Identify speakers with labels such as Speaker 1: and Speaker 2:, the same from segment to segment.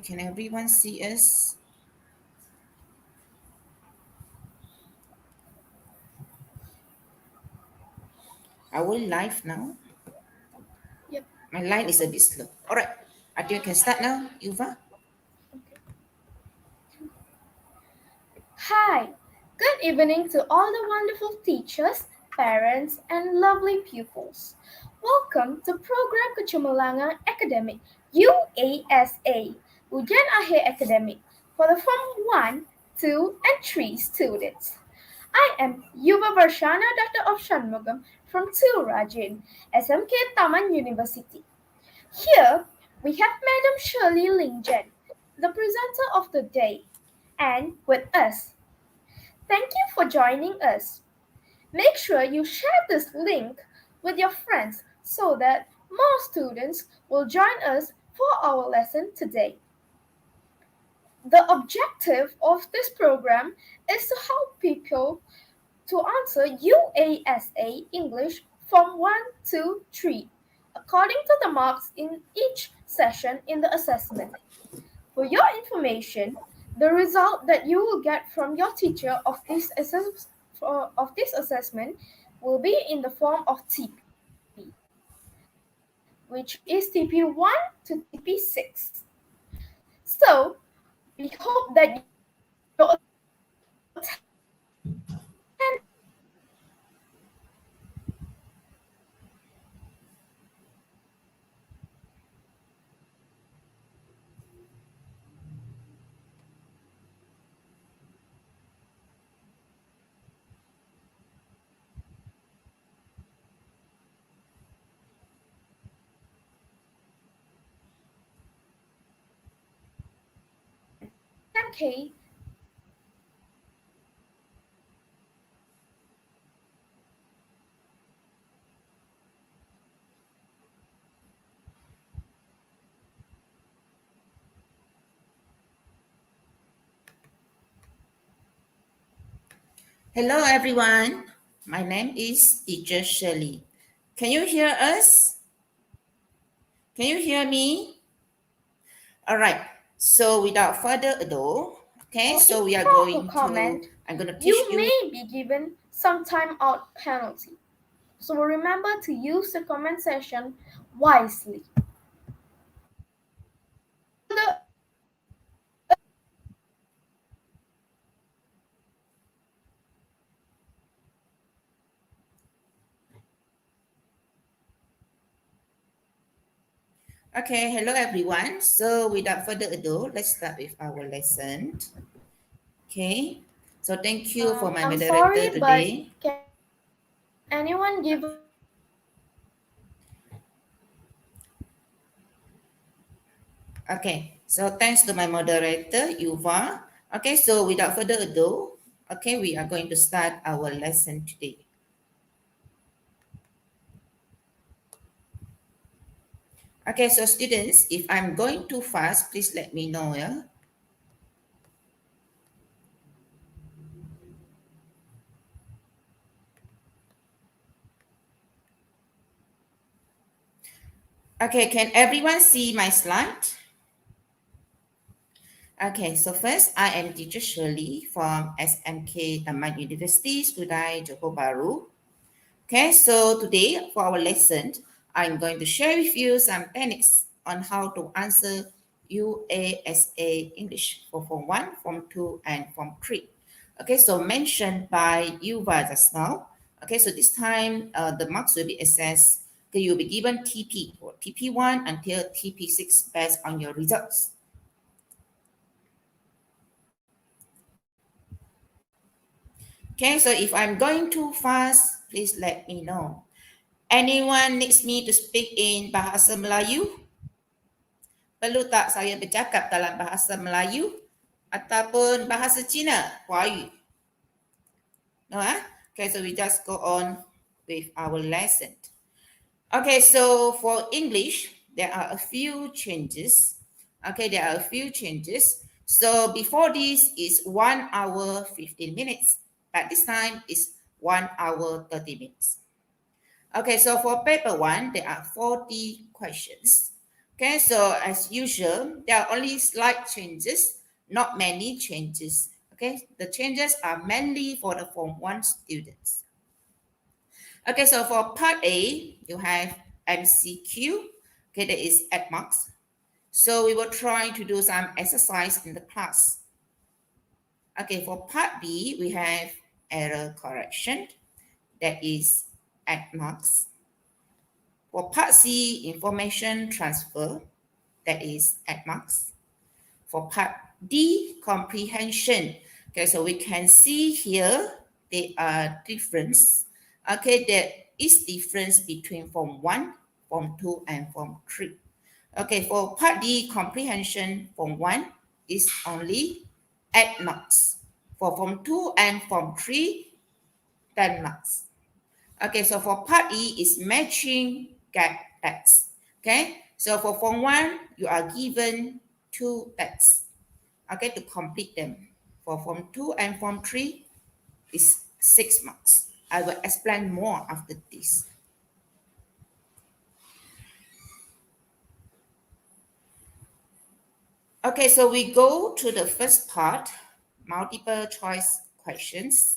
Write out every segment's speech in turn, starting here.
Speaker 1: can everyone see us? Are we live now?
Speaker 2: Yep.
Speaker 1: My line is a bit slow. All right. Adia can start now. Yuva?
Speaker 2: Okay. Hi. Good evening to all the wonderful teachers, parents, and lovely pupils. Welcome to Program Kecumalangan Academic UASA, Ujian Akhir Academic for the Form 1, 2, and 3 students. I am Yuva Varshana Dr. of Shanmugam from 2 Rajin, SMK Taman University. Here we have Madam Shirley Lingjen, the presenter of the day, and with us. Thank you for joining us. Make sure you share this link with your friends so that more students will join us for our lesson today. The objective of this program is to help people to answer UASA English from 1 to 3 according to the marks in each session in the assessment. For your information, the result that you will get from your teacher of this assessment will be in the form of TP, which is TP1 to TP6. So, we hope that your attendance will be very good and that you will enjoy this lesson. SMK.
Speaker 1: Hello, everyone. My name is Teacher Shirley. Can you hear us? Can you hear me? All right. So without further ado, okay,
Speaker 2: For
Speaker 1: so we are
Speaker 2: improper
Speaker 1: going to,
Speaker 2: comment,
Speaker 1: I'm going to teach
Speaker 2: you
Speaker 1: you.
Speaker 2: may be given some time out penalty. So remember to use the comment section wisely.
Speaker 1: Okay, hello, everyone. So without further ado, let's start with our lesson. Okay. So thank you for my
Speaker 2: I'm
Speaker 1: moderator
Speaker 2: sorry, but
Speaker 1: today.
Speaker 2: can anyone give us
Speaker 1: Okay, so thanks to my moderator, Yuva. Okay, so without further ado, okay, we are going to start our lesson today. Okay, so students, if I'm going too fast, please let me know, yeah? Okay, can everyone see my slide? Okay, so first, I am teacher Shirley from SMK Taman University, Sudai, Johor Bahru. Okay, so today for our lesson, I'm going to share with you some techniques on how to answer UASA English for Form 1, Form 2, and Form 3. Okay, so mentioned by Yuva just now. Okay, so this time the marks will be assessed. Okay, you'll be given TP or TP1 until TP6 based on your results. Okay, so if I'm going too fast, please let me know. Anyone needs me to speak in bahasa Melayu? Perlu tak saya bercakap dalam bahasa Melayu ataupun bahasa Cina, Huayu? No, eh? Okay, so we just go on with our lesson. Okay, so for English, there are a few changes. Okay, there are a few changes. So before this is 1 hour 15 minutes, but this time is 1 hour 30 minutes. Okay, so for paper 1, there are 40 questions. Okay, so as usual, there are only slight changes, not many changes. Okay, the changes are mainly for the Form 1 students. Okay, so for part A, you have MCQ. Okay, that is 8 marks. So we will try to do some exercise in the class. Okay, for part B, we have error correction. That is 8 marks. For part C, information transfer. That is 8 marks. For part D, comprehension. Okay, so we can see here there are difference. Okay, there is difference between Form 1, Form 2, and Form 3. Okay, for part D, comprehension, Form 1 is only 8 marks. For Form 2 and Form 3, 10 marks. Okay, so for part E is matching gap text. Okay, so for Form 1, you are given 2 texts. Okay, to complete them. For Form 2 and Form 3 is 6 marks. I will explain more after this. Okay, so we go to the first part, multiple choice questions.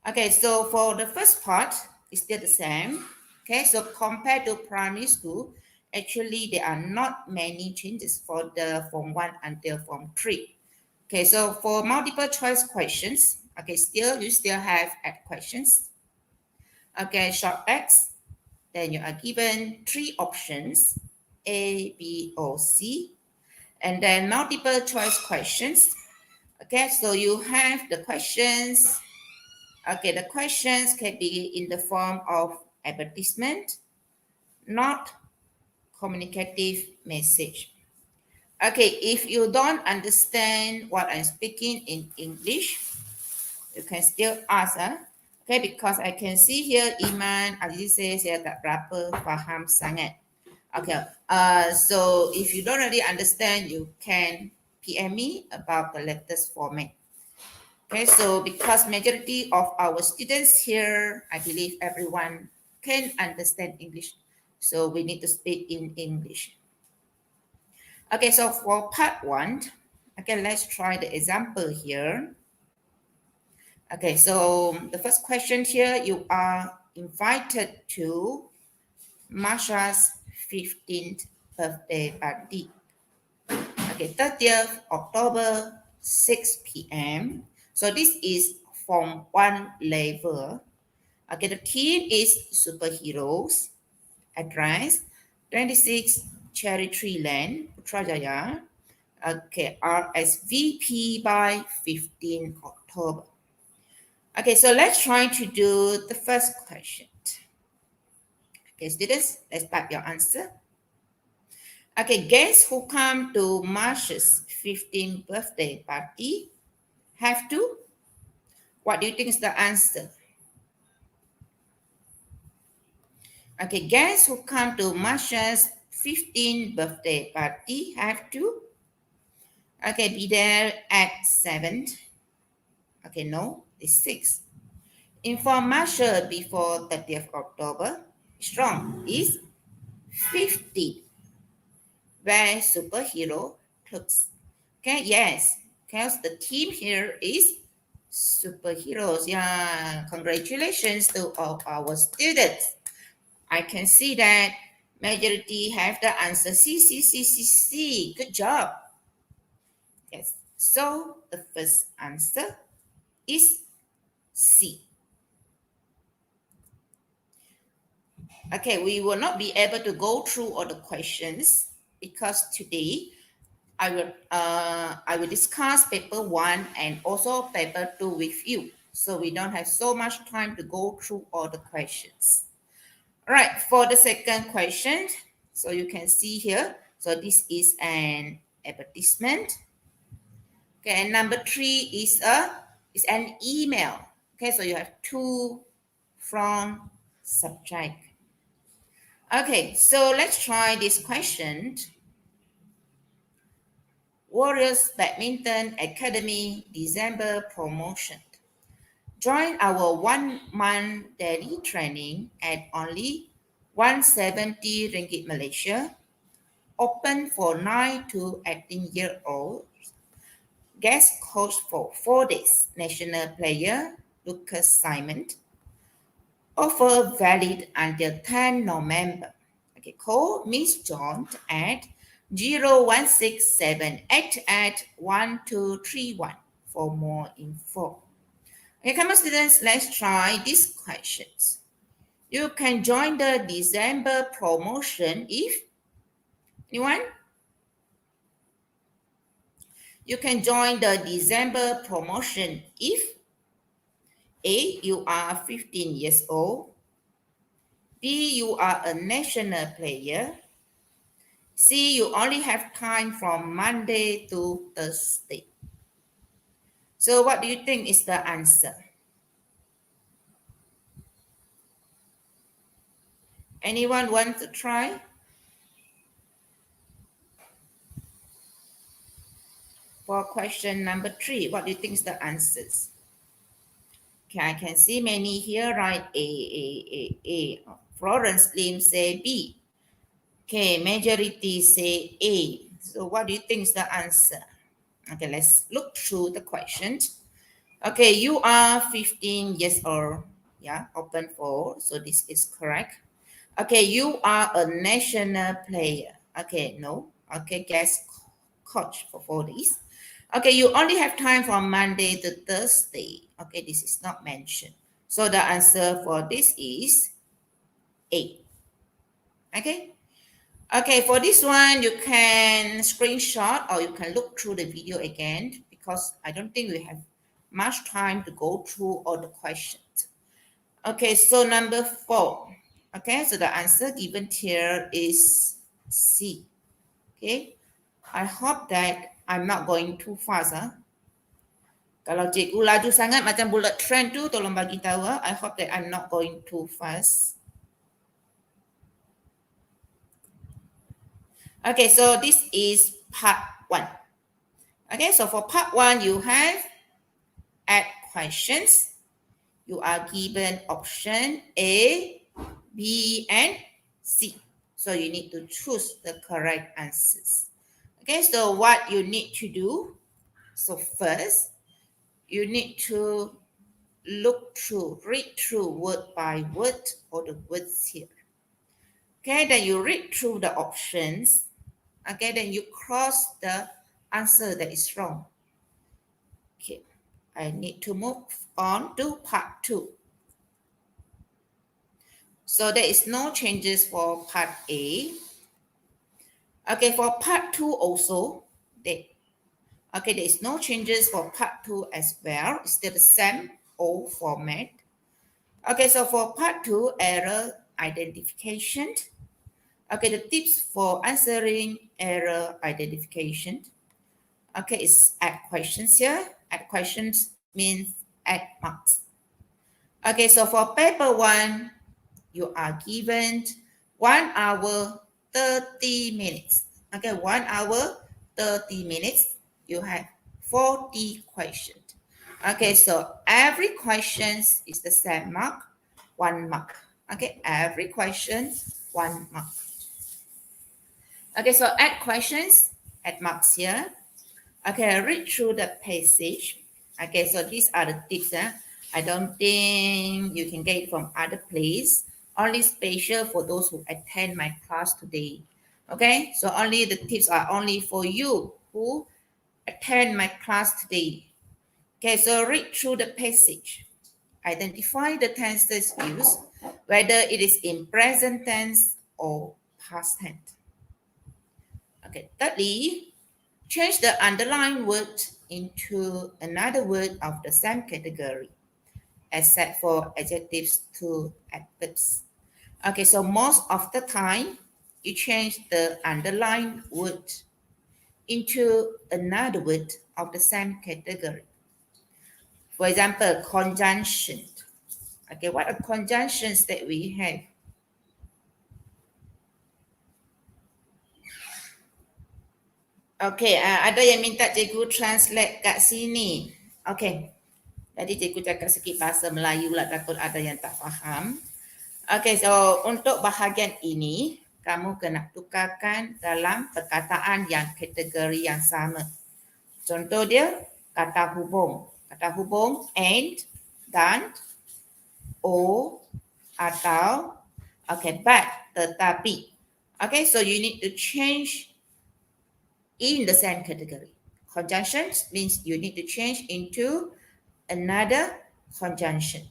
Speaker 1: Okay, so for the first part, it's still the same. Okay, so compared to primary school, actually there are not many changes for the Form 1 until Form 3. Okay, so for multiple choice questions, okay, you still have add questions. Okay, short text, then you are given 3 options, A, B, or C. And then multiple choice questions. Okay, so you have the questions. Okay, the questions can be in the form of advertisement, not communicative message. Okay, if you don't understand what I'm speaking in English, you can still ask. Okay, because I can see here Iman Aziz says saya tak berapa faham sangat. Okay, so if you don't really understand, you can PM me about the latest format. Okay, so because majority of our students here, I believe everyone can understand English. So we need to speak in English. Okay, so for part 1, okay, let's try the example here. Okay, so the first question here, you are invited to Marsha's 15th birthday party. Okay, 30th October, 6 p.m. So this is from 1 level. Okay, the theme is superheroes. Address 26 Cherry Tree Lane, Putrajaya. Okay, RSVP by 15 October. Okay, so let's try to do the first question. Okay, students, let's type your answer. Okay, guests who come to Marsh's 15th birthday party have to? What do you think is the answer? Okay, guests who come to Marsha's 15th birthday party have to? Okay, be there at 7. Okay, no, it's 6. Inform Marsha before 30th October. Strong is 50. Wear superhero clothes. Okay, yes, because the team here is superheroes. Yeah, congratulations to all our students. I can see that majority have the answer C, C, C, C, C. Good job. Yes, so the first answer is C. Okay, we will not be able to go through all the questions because today I will discuss paper 1 and also paper 2 with you. So we don't have so much time to go through all the questions. All right, for the second question, so you can see here, so this is an advertisement. Okay, and number 3 is an email. Okay, so you have 2 from subject. Okay, so let's try this question. Warriors Badminton Academy December promotion. Join our 1-month daily training at only 170 ringgit Malaysia open for 9 to 18-year-olds. Guest coach for 4 days. National player Lucas Simon. Offer valid until 10 November. Okay, call Miss John at 01678 for more info. Okay, come on students, let's try these questions. You can join the December promotion if, anyone? You can join the December promotion if A, you are 15 years old, B, you are a national player, C, you only have time from Monday to Thursday. So what do you think is the answer? Anyone want to try? For question number 3, what do you think is the answers? Okay, I can see many here, right? A. Florence Lim say B. Okay, majority say A. So what do you think is the answer? Okay, let's look through the questions. Okay, you are 15 years old. Yeah, open for. So this is correct. Okay, you are a national player. Okay, no. Okay, guest coach for 4 days. Okay, you only have time from Monday to Thursday. Okay, this is not mentioned. So the answer for this is A. Okay. Okay, for this one, you can screenshot or you can look through the video again because I don't think we have much time to go through all the questions. Okay, so number 4. Okay, so the answer given here is C. Okay, I hope that I'm not going too fast. Kalau cikgu laju sangat macam bullet train tu, tolong bagi tahu. I hope that I'm not going too fast. Okay, so this is part 1. Okay, so for part 1, you have add questions. You are given option A, B, and C. So you need to choose the correct answers. Okay, so what you need to do, so first, you need to read through word by word or the words here. Okay, then you read through the options. Okay, then you cross the answer that is wrong. Okay, I need to move on to part 2. So there is no changes for part A. Okay, for part 2 also, there is no changes for part 2 as well. It's still the same old format. Okay, so for part 2, error identification. Okay, the tips for answering error identification. Okay, it's add questions here. Add questions means add marks. Okay, so for paper 1, you are given 1 hour 30 minutes. Okay, 1 hour 30 minutes. You have 40 questions. Okay, so every question is the same mark, 1 mark. Okay, every question, 1 mark. Okay, so add questions, add marks here. Okay, read through the passage. Okay, so these are the tips. I don't think you can get it from other place. Only special for those who attend my class today. Okay, so only the tips are only for you who attend my class today. Okay, so read through the passage. Identify the tenses used, whether it is in present tense or past tense. Okay, thirdly, change the underlined word into another word of the same category, except for adjectives to adverbs. Okay, so most of the time, you change the underlined word into another word of the same category. For example, conjunction. Okay, what are conjunctions that we have? Okay, ada yang minta cikgu translate kat sini. Okay, tadi cikgu cakap sikit bahasa Melayu lah, takut ada yang tak faham. Okay, so untuk bahagian ini, kamu kena tukarkan dalam perkataan yang kategori yang sama. Contoh dia, kata hubung. Kata hubung and, dan, or, atau, okay, but, tetapi. Okay, so you need to change in the same category. Conjunctions means you need to change into another conjunction.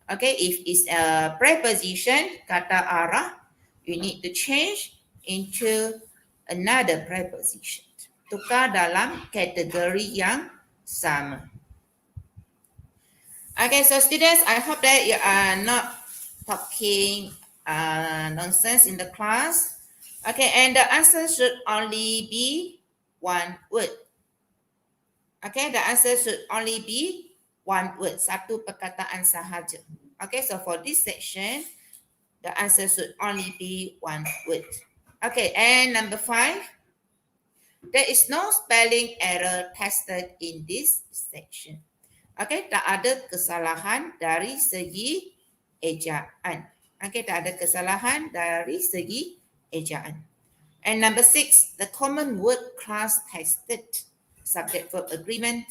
Speaker 1: Okay, if it's a preposition, kata arah, you need to change into another preposition. Tukar dalam kategori yang sama. Okay, so students, I hope that you are not talking nonsense in the class. Okay, and the answer should only be one word. Okay, the answer should only be one word, satu perkataan sahaja. Okay, so for this section, the answer should only be one word. Okay, and number 5, there is no spelling error tested in this section. Okay, tak ada kesalahan dari segi ejaan. Okay, tak ada kesalahan dari segi ejaan. And number 6, the common word class tested. Subject verb agreement,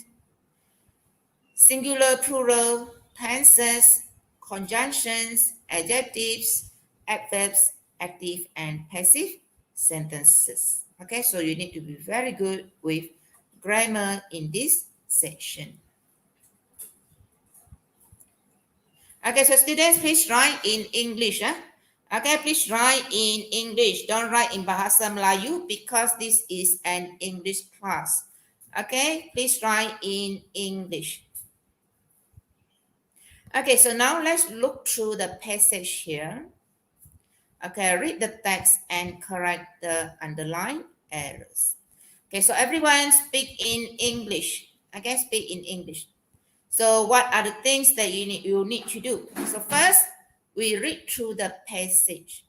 Speaker 1: singular, plural, tenses, conjunctions, adjectives, adverbs, active and passive sentences. Okay, so you need to be very good with grammar in this section. Okay, so students, please write in English. Okay, please write in English. Don't write in Bahasa Melayu because this is an English class. Okay, please write in English. Okay, so now let's look through the passage here. Okay, read the text and correct the underlined errors. Okay, so everyone speak in English. Okay, speak in English. So what are the things that you need to do? So first, we read through the passage.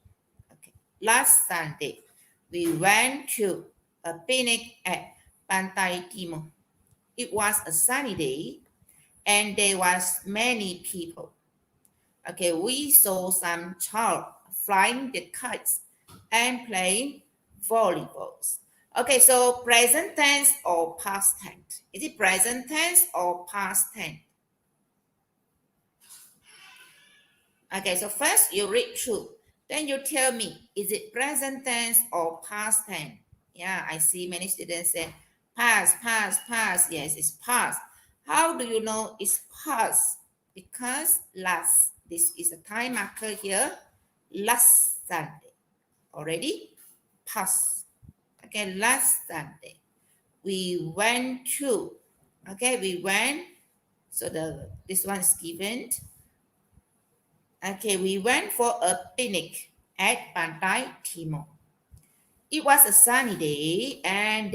Speaker 1: Okay. Last Sunday, we went to a picnic at Pantai Timur. It was a sunny day, and there was many people. Okay, we saw some child flying the kites and playing volleyballs. Okay, so present tense or past tense? Is it present tense or past tense? Okay, so first you read through. Then you tell me, is it present tense or past tense? Yeah, I see many students say past, past, past. Yes, it's past. How do you know it's past? Because last, this is a time marker here, last Sunday. Already past. Okay, last Sunday. We went to. Okay, we went. So this one is given. Okay, we went for a picnic at Pantai Timur. It was a sunny day and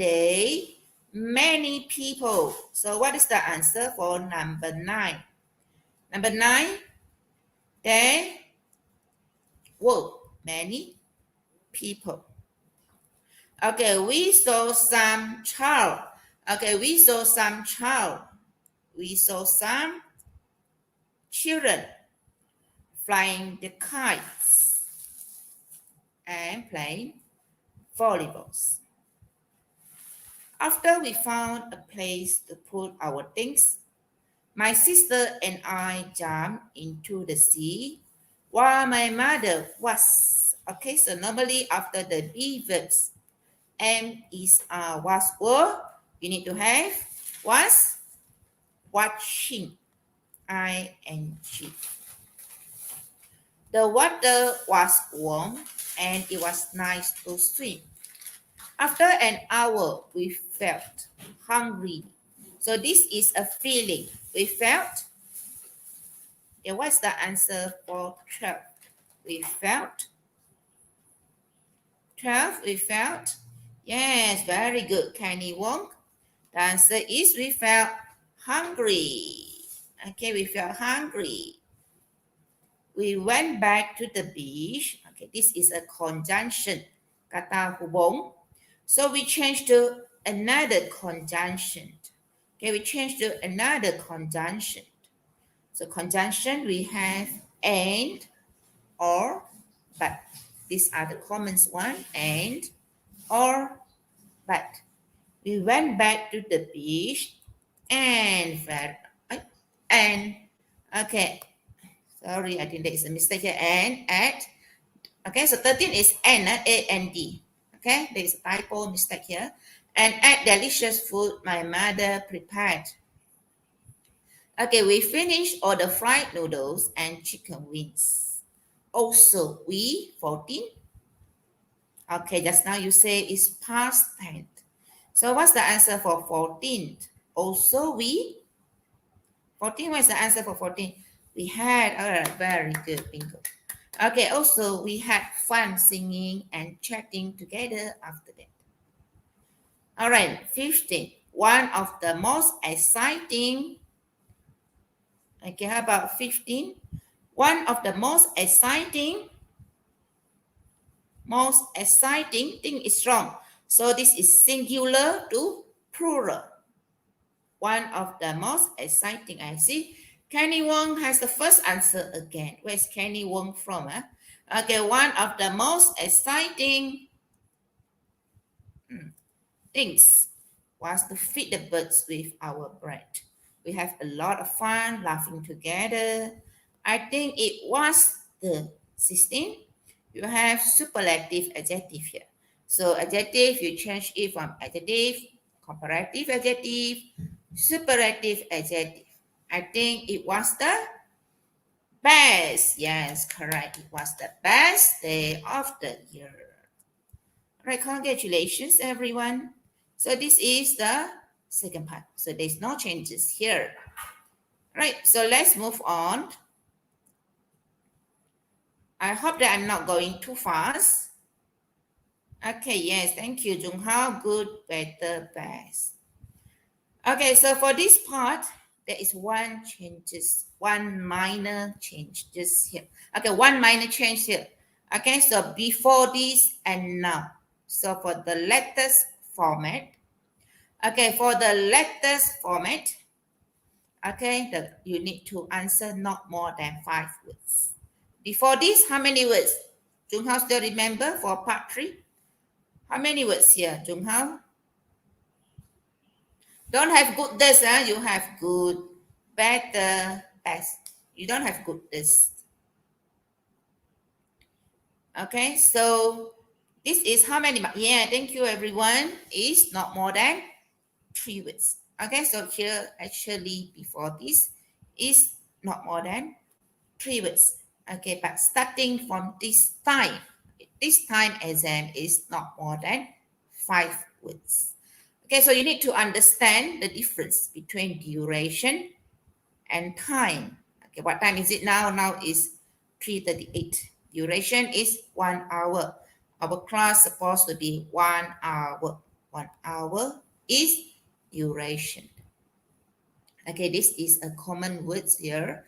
Speaker 1: many people. So what is the answer for number 9? Number 9, there were many people. Okay, we saw some child. Okay, we saw some child. We saw some children flying the kites and playing volleyballs. After we found a place to put our things, my sister and I jumped into the sea while my mother was. Okay, so normally after the be verbs, am, is, are, was, were, you need to have was watching, ing. The water was warm and it was nice to swim. After an hour, we felt hungry. So this is a feeling. We felt. Okay, what's the answer for 12? We felt. 12, we felt. Yes, very good, Kenny Wong. The answer is we felt hungry. Okay, we felt hungry. We went back to the beach. Okay, this is a conjunction. Kata hubung. So we change to another conjunction. Okay, we change to another conjunction. So conjunction we have and, or, but. These are the common one. And or but. We went back to the beach and and okay. Sorry, I think there is a mistake here. And at okay, so 13 is N, A-N-D. Okay, there is a typo mistake here. And at delicious food my mother prepared. Okay, we finished all the fried noodles and chicken wings. Also, we 14. Okay, just now you say it's past tense. So what's the answer for 14? Also, we 14. What's the answer for 14? We had. All right, very good, bingo. Okay, also we had fun singing and chatting together after that. All right, 15. One of the most exciting. Okay, how about 15? One of the most exciting thing is wrong. So this is singular to plural. One of the most exciting. I see. Kenny Wong has the first answer again. Where's Kenny Wong from? Okay, one of the most exciting things was to feed the birds with our bread. We have a lot of fun laughing together. I think it was the 16. You have superlative adjective here. So adjective, you change it from adjective, comparative adjective, superlative adjective. I think it was the best. Yes, correct. It was the best day of the year. Right, congratulations, everyone. So this is the second part. So there's no changes here. Right, so let's move on. I hope that I'm not going too fast. Okay, yes, thank you, Jung Hao. Good, better, best. Okay, so for this part, there is one minor change just here. Okay, one minor change here. Okay, so before this and now. So for the letters format, okay, for the letters format, okay, you need to answer not more than 5 words. Before this, how many words? Jung Hao still remember for part 3? How many words here, Jung Hao? Don't have good this, you have good, better, best. You don't have good this. Okay, so this is how many? Yeah, thank you everyone. It's not more than 3 words. Okay, so here actually before this is not more than 3 words. Okay, but starting from this time exam is not more than 5 words. Okay, so you need to understand the difference between duration and time. Okay, what time is it now? Now is 3:38. Duration is 1 hour. Our class supposed to be 1 hour. 1 hour is duration. Okay, this is a common word here.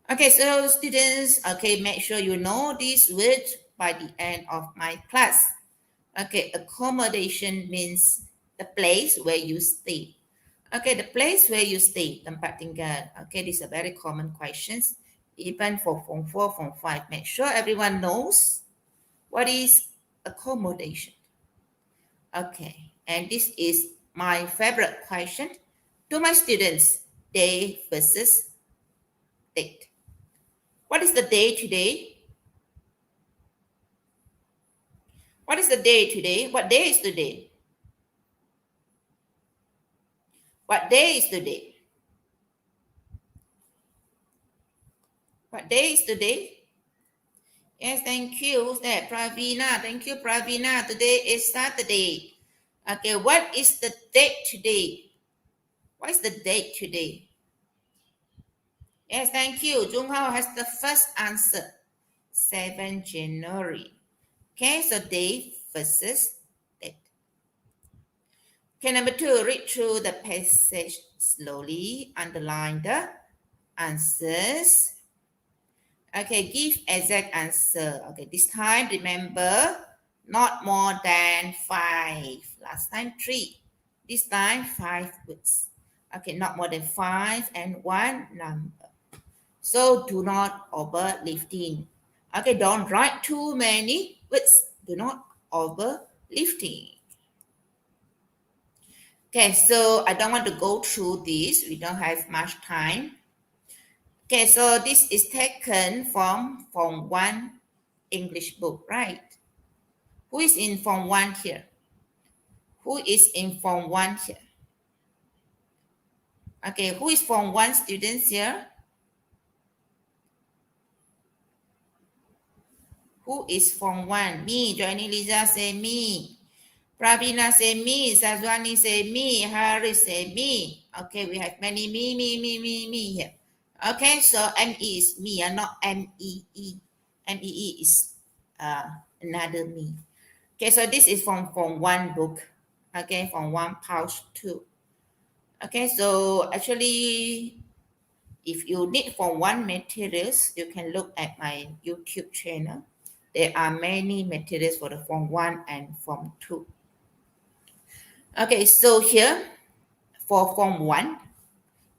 Speaker 1: Okay, so students, okay, make sure you know this word by the end of my class. Okay, accommodation means the place where you stay. Okay, the place where you stay, tempat tinggal. Okay, this is a very common questions. Even for Form 4, Form 5. Make sure everyone knows what is accommodation. Okay, and this is my favorite question to my students, day versus date. What is the day today? What is the day today? What day is today? What day is today? What day is today? Yes, thank you. Who's that? Pravina. Thank you, Pravina. Today is Saturday. Okay, what is the date today? What is the date today? Yes, thank you. Jung Hao has the first answer. 7 January. Okay, so day versus date. Okay, number 2, read through the passage slowly. Underline the answers. Okay, give exact answer. Okay, this time remember not more than 5. Last time 3. This time 5 words. Okay, not more than 5 and 1 number. So do not overlifting. Okay, don't write too many width. Do not overlifting. Okay, so I don't want to go through this. We don't have much time. Okay, so this is taken from Form 1 English book, right? Who is in Form 1 here? Who is in Form 1 here? Okay, who is Form 1 students here? Who is Form 1? Me. Johnny Lisa say me. Pravina say me. Sazwani say me. Harris say me. Okay, we have many me here. Okay, so M-E is me and not M-E-E. M-E-E is another me. Okay, so this is from Form 1 book. Okay, from 1 pouch 2. Okay, so actually, if you need Form 1 materials, you can look at my YouTube channel. There are many materials for the Form 1 and Form 2. Okay, so here, for Form 1,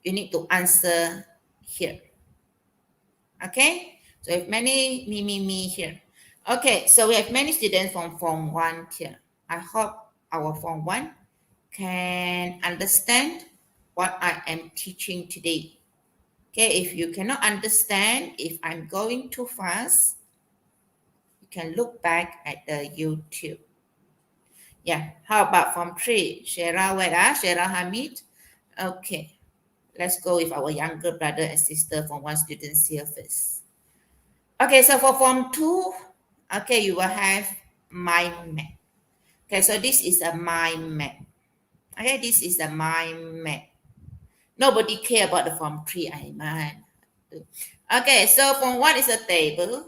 Speaker 1: you need to answer here. Okay, so we have many me here. Okay, so we have many students from Form 1 here. I hope our Form 1 can understand what I am teaching today. Okay, if you cannot understand, if I'm going too fast, you can look back at the YouTube. Yeah, how about Form 3? Shera Weda, Shera Hamid. Okay, let's go with our younger brother and sister Form 1 students here first. Okay, so for Form 2, okay, you will have mind map. Okay, so this is a mind map. Okay, this is a mind map. Nobody care about the Form 3, I mind. Okay, so Form 1 is a table.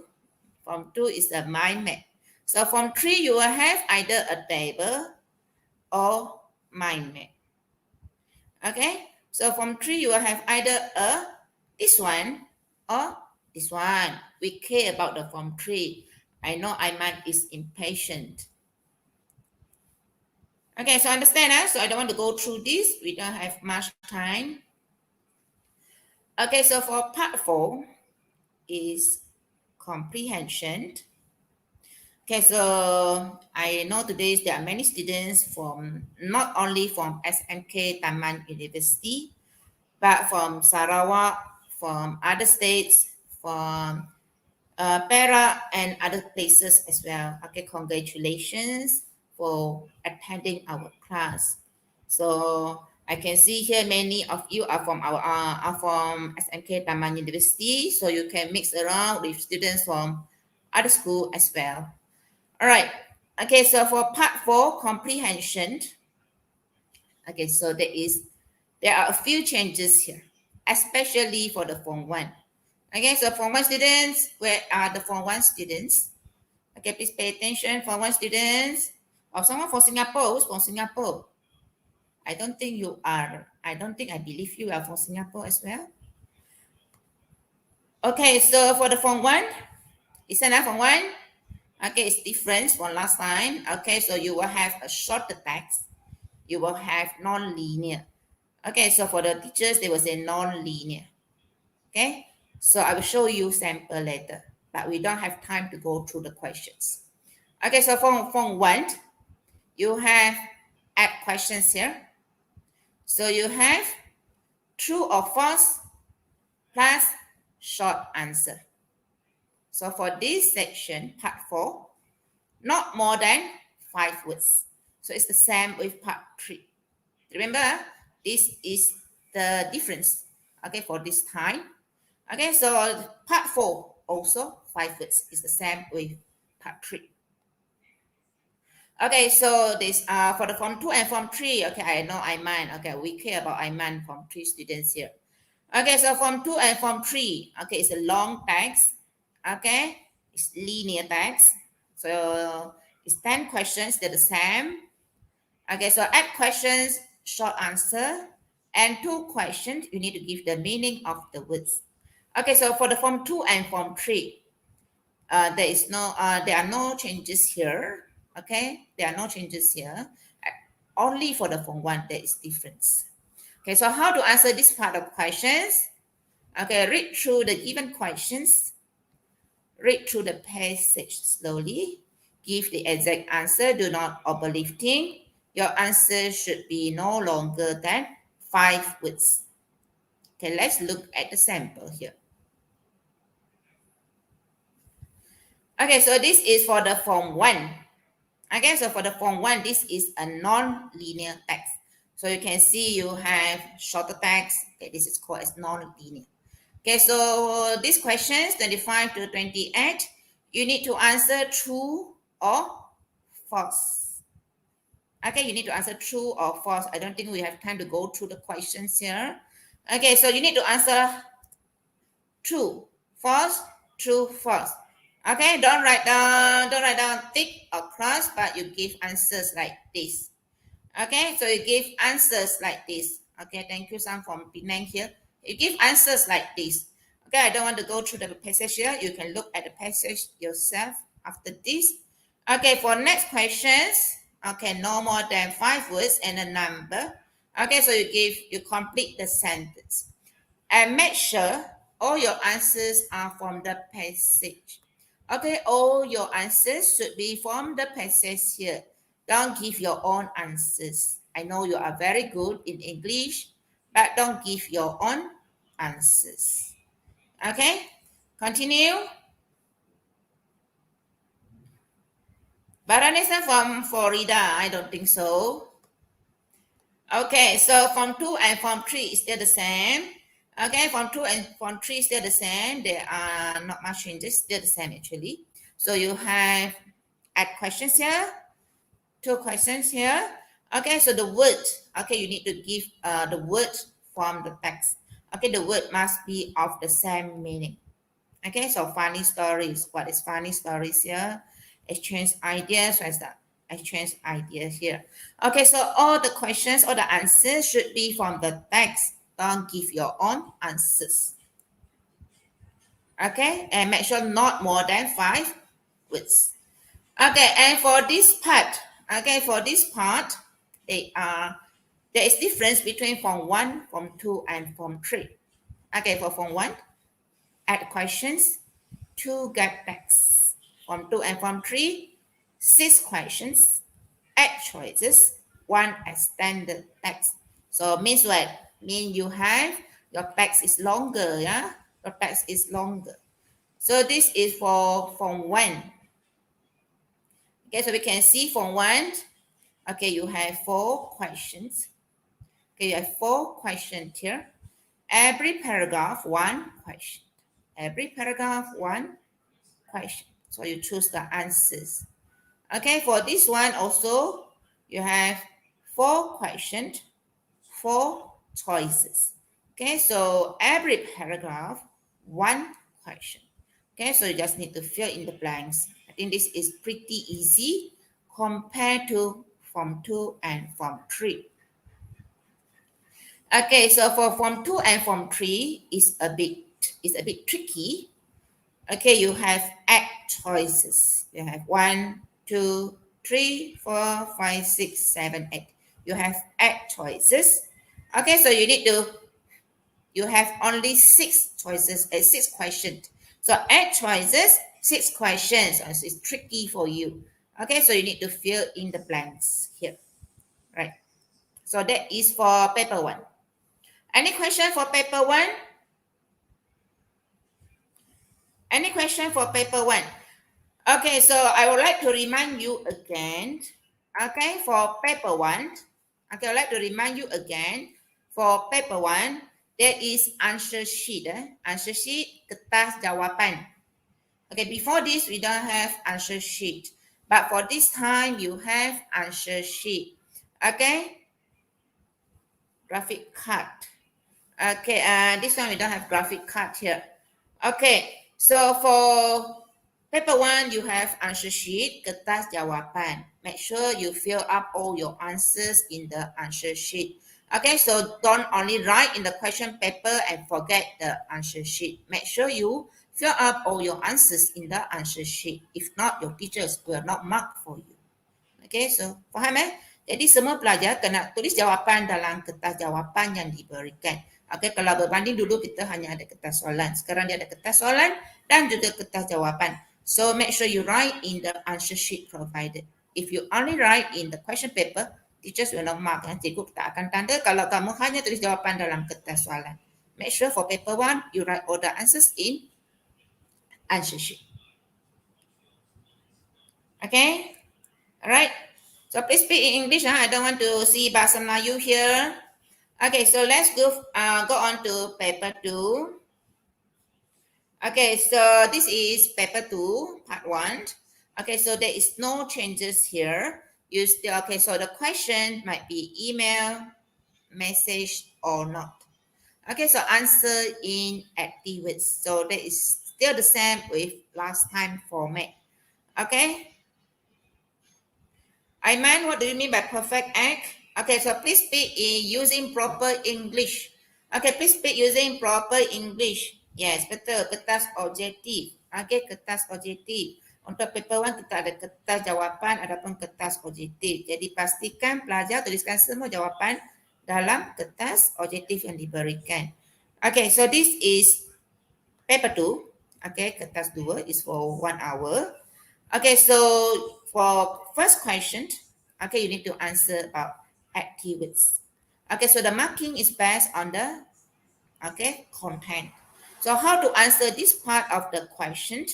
Speaker 1: Form 2 is a mind map. So Form 3, you will have either a table or mind map. Okay, so Form 3, you will have either this one or this one. We care about the Form 3. I know Iman is impatient. Okay, so understand so I don't want to go through this. We don't have much time. Okay, so for part 4 is comprehension. Okay, so I know today there are many students from not only from SMK Taman University, but from Sarawak, from other states, from Perak and other places as well. Okay, congratulations for attending our class. So I can see here many of you are from SMK Taman University, so you can mix around with students from other school as well. All right. Okay, so for part 4, comprehension. Okay, so there are a few changes here, especially for the Form 1. Okay, so Form 1 students, where are the Form 1 students? Okay, please pay attention, Form 1 students. Or someone from Singapore, who's from Singapore? I don't think you are. I don't think I believe you are from Singapore as well. Okay, so for the Form 1, is enough Form 1? Okay, it's different from last time. Okay, so you will have a shorter text. You will have non-linear. Okay, so for the teachers, they will say non-linear. Okay, so I will show you sample later, but we don't have time to go through the questions. Okay, so from 1, you have add questions here. So you have true or false plus short answer. So for this section, part 4, not more than 5 words. So it's the same with part 3. Remember, this is the difference, okay, for this time. Okay, so part 4 also 5 words is the same with part 3. Okay, so this for the Form 2 and Form 3. Okay, I know Iman. Okay, we care about Iman Form 3 students here. Okay, so Form 2 and Form 3. Okay, it's a long text. Okay, it's linear text. So it's 10 questions. They're the same. Okay, so add questions, short answer, and 2 questions. You need to give the meaning of the words. Okay, so for the Form 2 and Form 3, there are no changes here. Okay, there are no changes here. Only for the Form 1, there is difference. Okay, so how to answer this part of questions? Okay, read through the given questions. Read through the passage slowly. Give the exact answer. Do not overlifting. Your answer should be no longer than 5 words. Okay, let's look at the sample here. Okay, so this is for the form 1. Okay, so for the form 1, this is a non-linear text. So you can see you have shorter text. Okay, this is called as non-linear. Okay, so these questions, 25 to 28, you need to answer true or false. Okay, you need to answer true or false. I don't think we have time to go through the questions here. Okay, so you need to answer true, false, true, false. Okay, don't write down tick or cross, but you give answers like this. Okay, so you give answers like this. Okay, thank you, Sam, from Penang here. You give answers like this. Okay, I don't want to go through the passage here. You can look at the passage yourself after this. Okay, for next questions, okay, no more than 5 words and a number. Okay, so you complete the sentence. And make sure all your answers are from the passage. Okay, all your answers should be from the passage here. Don't give your own answers. I know you are very good in English, but don't give your own answers. Okay, continue. Baranesa from Florida, I don't think so. Okay, so form 2 and form 3 is still the same. Okay, form 2 and form 3 is still the same. There are not much changes, still the same actually. So you have add questions here, 2 questions here. Okay, so the word, okay, you need to give the word from the text. Okay, the word must be of the same meaning. Okay, so funny stories. What is funny stories here? Exchange ideas. What's that? Exchange ideas here. Okay, so all the questions or the answers should be from the text. Don't give your own answers. Okay, and make sure not more than 5 words. Okay, and for this part, there is difference between form 1, form 2, and form 3. Okay, for form 1, add questions, 2 get text. Form 2 and form 3, 6 questions, 8 choices, 1 extended text. So means what? Mean you have your text is longer, yeah? Your text is longer. So this is for form 1. Okay, so we can see form 1. Okay, you have 4 questions. Okay, you have 4 questions here. Every paragraph, 1 question. Every paragraph, 1 question. So you choose the answers. Okay, for this one also, you have 4 questions, 4 choices. Okay, so every paragraph, 1 question. Okay, so you just need to fill in the blanks. I think this is pretty easy compared to form 2 and form 3. Okay, so for form 2 and form 3 is a bit tricky. Okay, you have 8 choices. You have 1, 2, 3, 4, 5, 6, 7, 8. You have 8 choices. Okay, so you have only 6 choices, 6 questions. So 8 choices, 6 questions. So it's tricky for you. Okay, so you need to fill in the blanks here. Right. So that is for paper 1. Any question for paper 1? Any question for paper 1? Okay, so I would like to remind you again. Okay, for paper 1. Okay, I'd like to remind you again. For paper 1, there is answer sheet. Answer sheet, kertas jawapan. Okay, before this, we don't have answer sheet. But for this time, you have answer sheet. Okay, graphic card. Okay, this one we don't have graphic card here. Okay, so for paper 1, you have answer sheet, kertas jawapan. Make sure you fill up all your answers in the answer sheet. Okay, so don't only write in the question paper and forget the answer sheet. Make sure you fill up all your answers in the answer sheet. If not, your teachers will not mark for you. Okay, so faham Jadi semua pelajar kena tulis jawapan dalam kertas jawapan yang diberikan. Okay, kalau berbanding dulu kita hanya ada kertas soalan. Sekarang dia ada kertas soalan dan juga kertas jawapan. So make sure you write in the answer sheet provided. If you only write in the question paper, teachers will not mark. Cikgu tak akan tanda kalau kamu hanya tulis jawapan dalam kertas soalan. Make sure for paper 1, you write all the answers in answer sheet. Okay? Alright. So please speak in English. I don't want to see Bahasa Melayu here. Okay, so let's go on to paper 2. Okay, so this is paper 2, part 1. Okay, so there is no changes here. You still, okay, so the question might be email, message, or not. Okay, so answer in active words. So that is still the same with last time format. Okay. Aiman, what do you mean by perfect act? Okay, so please speak in using proper English. Okay, please speak using proper English. Yes, betul. Kertas objektif. Okay, kertas objektif. Untuk paper 1 kita ada kertas jawapan ataupun kertas objektif. Jadi pastikan pelajar tuliskan semua jawapan dalam kertas objektif yang diberikan. Okay, so this is paper 2. Okay, kertas 2 is for 1 hour. Okay, so for first question, okay, you need to answer about activities. Okay, so the marking is based on the content. So how to answer this part of the question?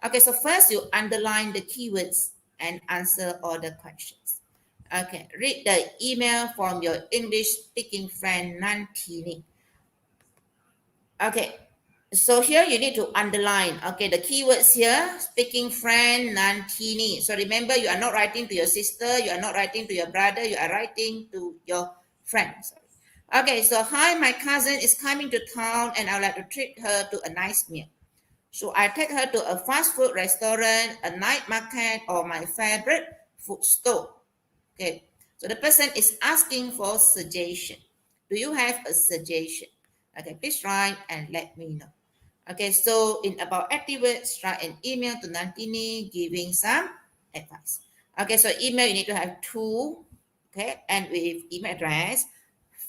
Speaker 1: Okay, so first you underline the keywords and answer all the questions. Okay, read the email from your English speaking friend Nantini. Okay, so here you need to underline, okay, the keywords here, speaking friend, Nantini. So remember, you are not writing to your sister, you are not writing to your brother, you are writing to your friend. Okay, so hi, my cousin is coming to town and I would like to treat her to a nice meal. So I take her to a fast food restaurant, a night market, or my favorite food store. Okay, so the person is asking for suggestion. Do you have a suggestion? Okay, please write and let me know. Okay, so in about active words, write an email to Nantini giving some advice. Okay, so email you need to have 2, okay, and with email address,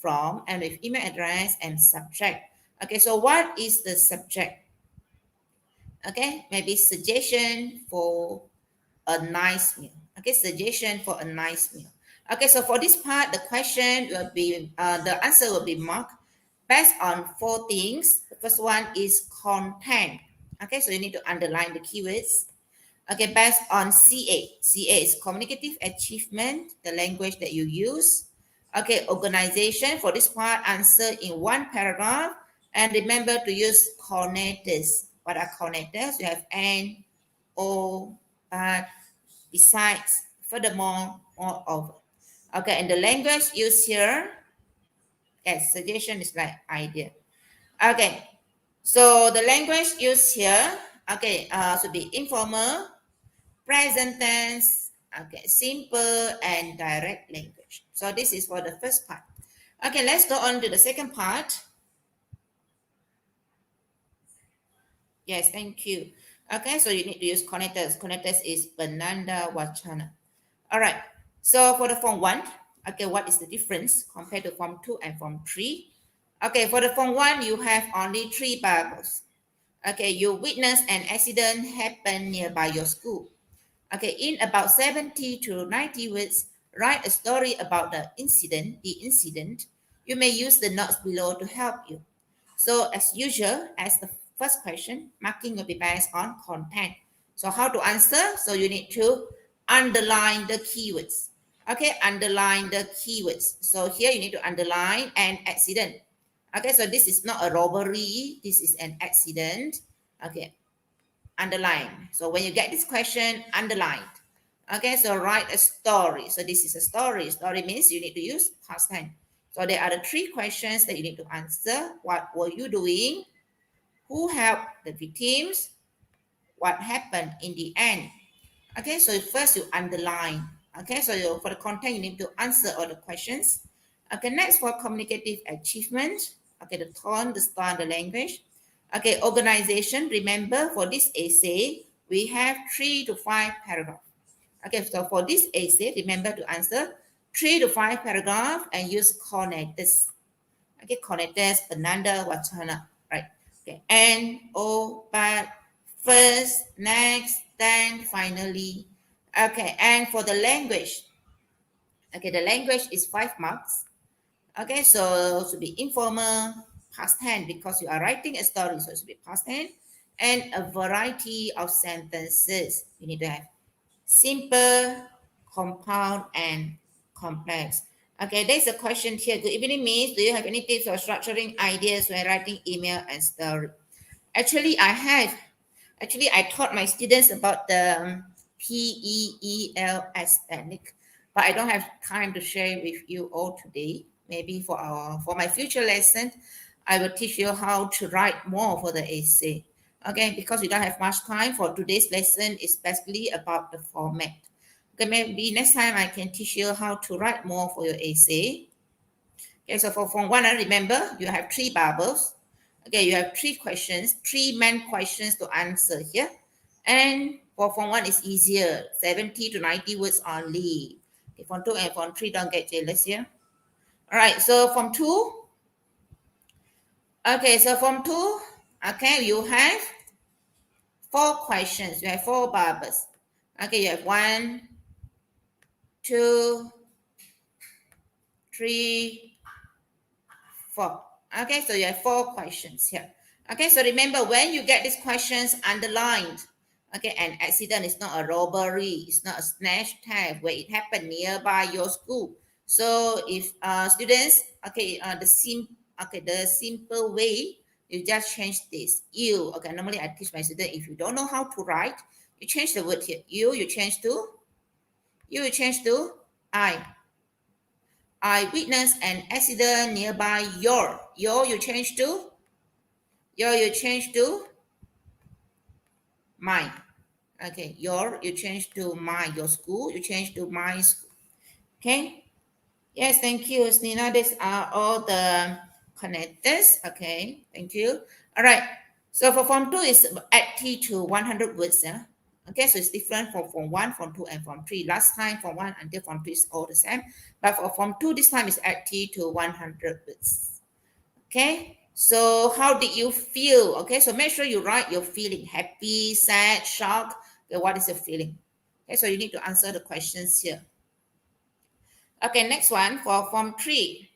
Speaker 1: from, and with email address and subject. Okay, so what is the subject? Okay, maybe suggestion for a nice meal. Okay, suggestion for a nice meal. Okay, so for this part, the question will be, the answer will be marked based on 4 things. The first one is content. Okay, so you need to underline the keywords. Okay, based on CA. CA is communicative achievement, the language that you use. Okay, organization. For this part, answer in 1 paragraph. And remember to use connectors. What are connectors? You have and, or, but, besides, furthermore, moreover. Okay, and the language used here, yes, suggestion is like idea. Okay, so the language used here, okay, should be informal, present tense, okay, simple and direct language. So this is for the first part. Okay, let's go on to the second part. Yes, thank you. Okay, so you need to use connectors. Connectors is Bananda Wachana. All right. So for the form 1, okay, what is the difference compared to form 2 and form 3? Okay, for the form 1, you have only 3 variables. Okay, you witness an accident happen nearby your school. Okay, in about 70 to 90 words, write a story about the incident. You may use the notes below to help you. So as usual, as the first question, marking will be based on content. So how to answer? So you need to underline the keywords. Okay, underline the keywords. So here you need to underline an accident. Okay, so this is not a robbery. This is an accident. Okay, underline. So when you get this question, underline. Okay, so write a story. So this is a story. Story means you need to use past tense. So there are the 3 questions that you need to answer. What were you doing? Who helped the victims? What happened in the end? Okay, so first you underline. Okay, so for the content, you need to answer all the questions. Okay, next for communicative achievement. Okay, the tone, the style, the language. Okay, organization. Remember, for this essay, we have 3 to 5 paragraphs. Okay, so for this essay, remember to answer 3 to 5 paragraphs and use connectors. Okay, connectors, Bananda, Wachana, right? Okay, and, or, but, First, next, then, finally. Okay, and for the language, okay, the language is 5 marks. Okay, so it should be informal, past tense because you are writing a story, so it should be past tense, and a variety of sentences. You need to have simple, compound, and complex. Okay, there's a question here. Good evening, Miss. Do you have any tips for structuring ideas when writing email and story? Actually, I have. Actually, I taught my students about the PEELS technique, but I don't have time to share with you all today. Maybe for my future lesson, I will teach you how to write more for the essay. Okay, because we don't have much time for today's lesson, it's basically about the format. Okay, maybe next time I can teach you how to write more for your essay. Okay, so for Form 1, I remember you have three bubbles. Okay, you have three questions, three main questions to answer here. And for Form 1, it's easier, 70 to 90 words only. Okay, Form 2 and Form 3, don't get jealous here. All right, so Form 2. Okay, so Form 2, okay, you have four questions. You have four bubbles. Okay, you have 1, 2, 3, 4. Okay, so you have four questions here. Okay, so remember when you get these questions underlined, okay, an accident is not a robbery, it's not a snatch theft where it happened nearby your school. So if students, okay, the simple way, you just change this. You, okay, normally I teach my students if you don't know how to write, you change the word here. You change to, you change to I. I witnessed an accident nearby your you change to you change to mine. Okay, your you change to my your school, you change to my school. Okay. Yes, thank you, Snina. These are all the connectors. Okay, thank you. All right. So for Form 2 is 80 to 100 words. Yeah? Okay, so it's different from Form 1, Form 2, and Form 3. Last time, Form 1 until Form 3 is all the same. But for Form 2, this time is 80 to 100 words. Okay, so how did you feel? Okay, so make sure you write your feeling, happy, sad, shocked. Okay, what is your feeling? Okay, so you need to answer the questions here. Okay, next one for Form 3.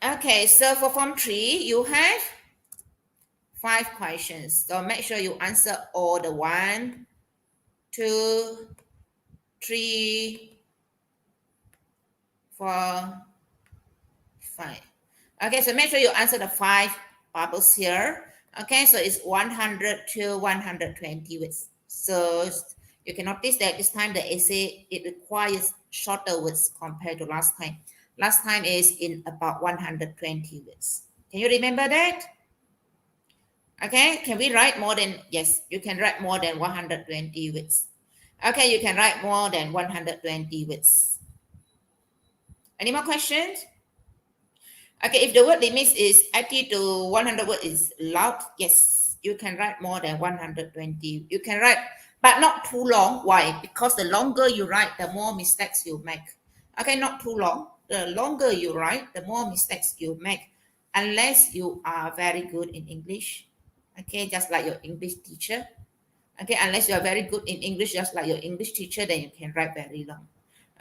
Speaker 1: Okay, so for Form 3, you have 5 questions. So make sure you answer all the 1, 2, 3, 4, 5. Okay, so make sure you answer the 5 bubbles here. Okay, so it's 100 to 120 words. So you can notice that this time the essay, it requires shorter words compared to last time. Last time is in about 120 words. Can you remember that? Okay, can we write more than, yes, you can write more than 120 words. Okay, you can write more than 120 words. Any more questions? Okay, if the word limit is 80 to 100 words is loud, yes, you can write more than 120. You can write, but not too long. Why? Because the longer you write, the more mistakes you make. Okay, not too long. The longer you write, the more mistakes you make, unless you are very good in English. Okay, just like your English teacher. Okay, unless you are very good in English, just like your English teacher, then you can write very long.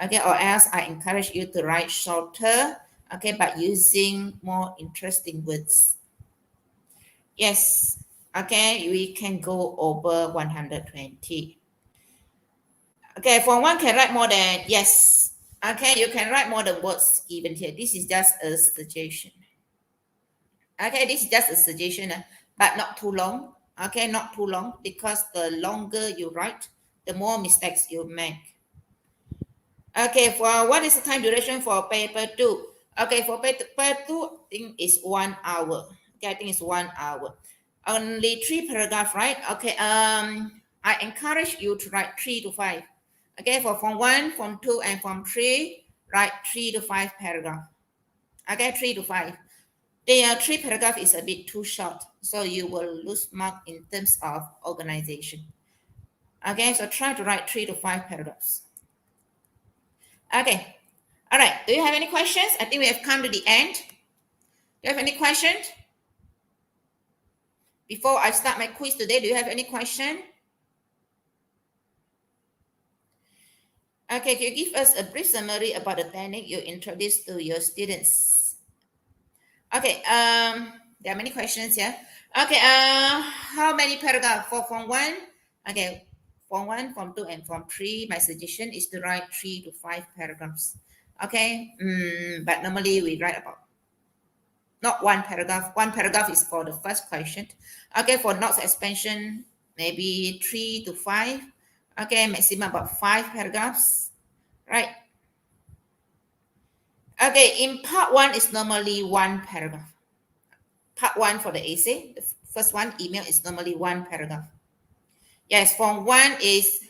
Speaker 1: Okay, or else I encourage you to write shorter, okay, but using more interesting words. Yes, okay, we can go over 120. Okay, for one can write more than, yes, okay, you can write more than words given here. This is just a suggestion. Okay, this is just a suggestion, but not too long. Okay, not too long, because the longer you write, the more mistakes you make. Okay, for what is the time duration for paper 2? Okay, for paper 2, I think it's 1 hour. Okay, I think it's 1 hour. Only 3 paragraphs, right? Okay, I encourage you to write 3 to 5. Okay, for Form 1, Form 2, and Form 3, write 3 to 5 paragraphs. Okay, 3 to 5. The 3 paragraph is a bit too short, so you will lose mark in terms of organization. Okay, so try to write 3 to 5 paragraphs. Okay, all right. Do you have any questions? I think we have come to the end. Do you have any questions? Before I start my quiz today, do you have any question? Okay, can you give us a brief summary about the technique you introduced to your students? Okay, there are many questions here. Okay, how many paragraph for Form 1? Okay, Form 1, Form 2, and Form 3, my suggestion is to write 3 to 5 paragraphs. Okay, but normally we write about not one paragraph. One paragraph is for the first question. Okay, for notes expansion, maybe 3 to 5. Okay, maximum about 5 paragraphs. Right. Okay, in part 1 is normally 1 paragraph. Part 1 for the essay, the first one, email, is normally 1 paragraph. Yes, form 1 is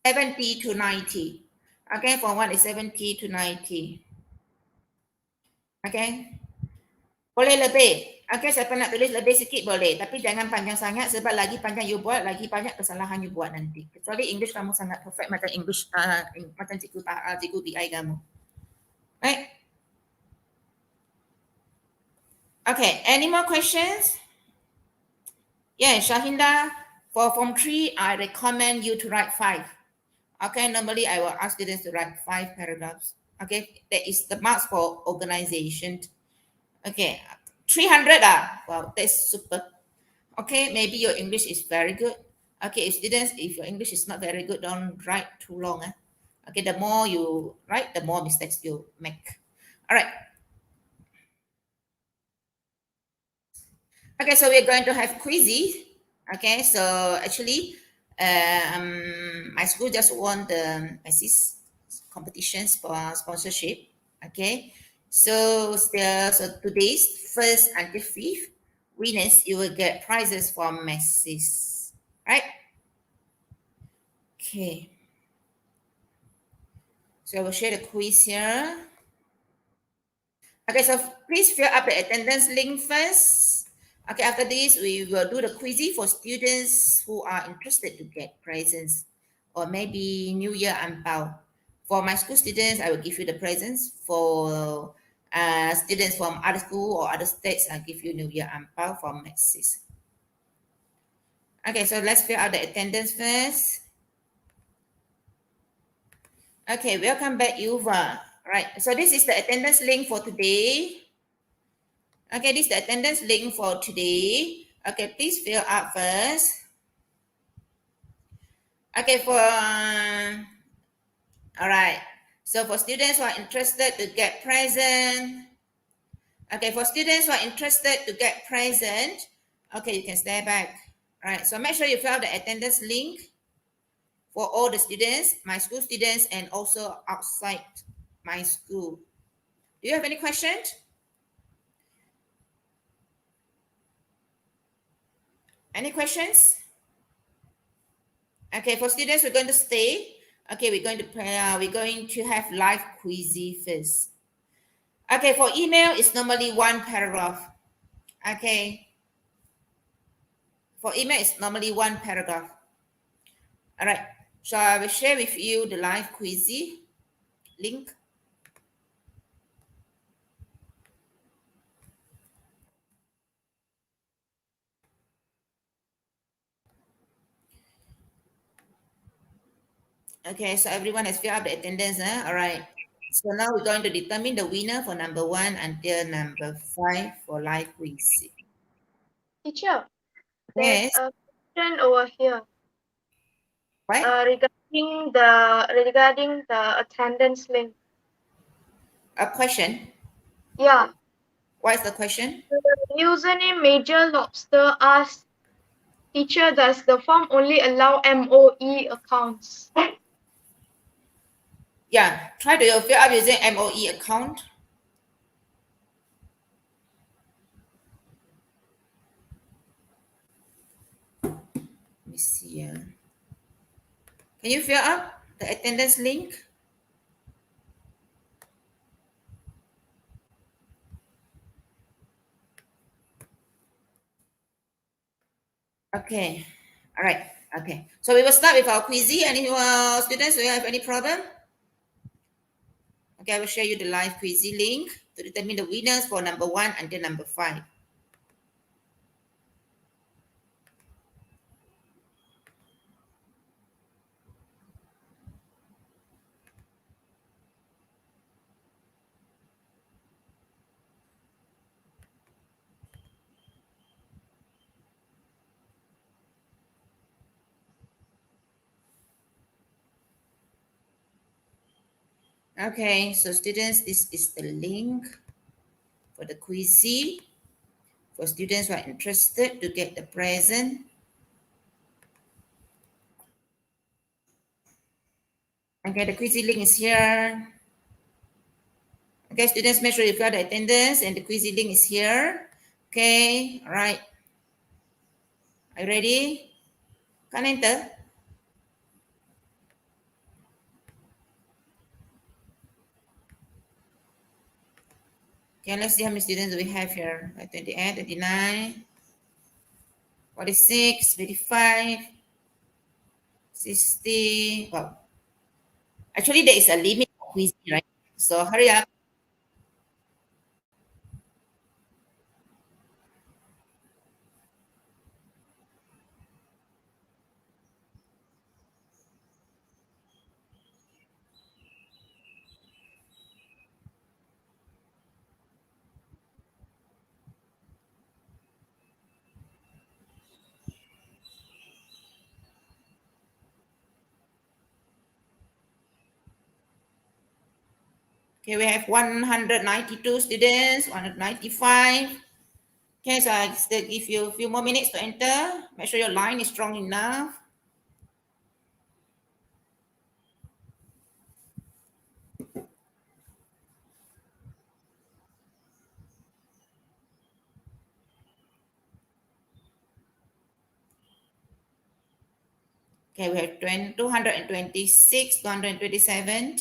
Speaker 1: 70 to 90. Okay, form 1 is 70 to 90. Okay. Boleh lebih. Okay, siapa nak tulis lebih sikit boleh. Tapi jangan panjang sangat sebab lagi panjang you buat, lagi banyak kesalahan you buat nanti. Kecuali English kamu sangat perfect macam English, macam cikgu BI kamu. Right? Okay, any more questions? Yeah, Shahinda, for Form 3, I recommend you to write 5. Okay, normally I will ask students to write 5 paragraphs. Okay, that is the marks for organization. Okay, 300 wow, that's super. Okay, maybe your English is very good. Okay, if your English is not very good, don't write too long. Okay, the more you write, the more mistakes you make. All right. Okay, so we're going to have quizzes. Okay, so actually, my school just won the ISIS competitions for sponsorship. Okay, so today's first until fifth winners, you will get prizes from Macy's, right? Okay, so I will share the quiz here. Okay, so please fill up the attendance link first. Okay, after this, we will do the quiz for students who are interested to get presents or maybe New Year angpao. For my school students, I will give you the presents. For students from other school or other states, I'll give you New Year angpao from Maxis. Okay, so let's fill out the attendance first. Okay, welcome back, Yuva. Right, so this is the attendance link for today. Okay, this is the attendance link for today. Okay, please fill up first. Okay, all right. So for students who are interested to get present, okay, for students who are interested to get present, okay, you can stay back. All right, so make sure you fill out the attendance link for all the students, my school students, and also outside my school. Do you have any questions? Any questions? Okay, for students, we're going to stay. Okay, we're going to have live quiz first. Okay, for email, it's normally 1 paragraph. Okay. For email, it's normally 1 paragraph. All right. So I will share with you the live quiz link. Okay, so everyone has filled up the attendance. All right. So now we're going to determine the winner for number 1 until number 5 for live quiz.
Speaker 2: Teacher, there's
Speaker 1: Yes.
Speaker 2: a question over here.
Speaker 1: What?
Speaker 2: Regarding the attendance link.
Speaker 1: A question?
Speaker 2: Yeah.
Speaker 1: What is the question?
Speaker 2: The username Major Lobster asks, teacher, does the form only allow MOE accounts?
Speaker 1: Yeah, try to fill up using MOE account. Let me see. Can you fill up the attendance link? Okay. All right. Okay. So we will start with our quiz. Any students, do you have any problem? Okay, I will share you the live quiz link to determine the winners for number 1 until number 5. Okay, so students, this is the link for the quizy for students who are interested to get the present. Okay, the quizy link is here. Okay, students, make sure you've got the attendance and the quizy link is here. Okay, all right. Are you ready? Can enter? Okay, let's see how many students we have here. 28, 29, 46, 55, 60. Well, actually, there is a limit for quiz, right? So hurry up. Okay, we have 192 students, 195. Okay, so I still give you a few more minutes to enter. Make sure your line is strong enough. Okay, we have 226, 227,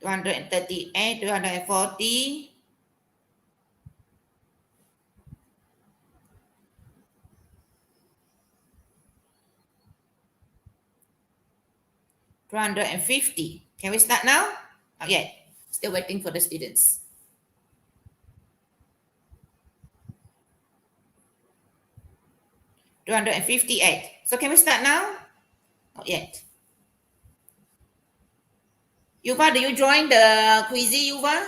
Speaker 1: 238, 240, 250. Can we start now? Not yet. Still waiting for the students. 258. So can we start now? Not yet. Yuva, do you join the quizy, Yuva?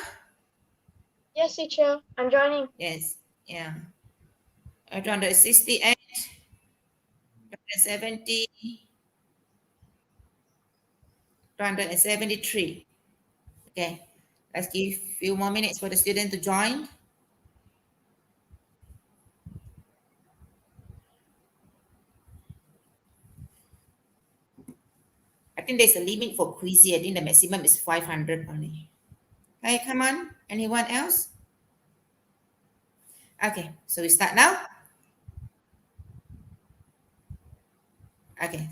Speaker 2: Yes, teacher, I'm joining.
Speaker 1: Yes. Yeah. 268, 270, 273. Okay. Let's give a few more minutes for the student to join. I think there's a limit for quizy. I think the maximum is 500 only. Okay, come on. Anyone else? Okay, so we start now. Okay.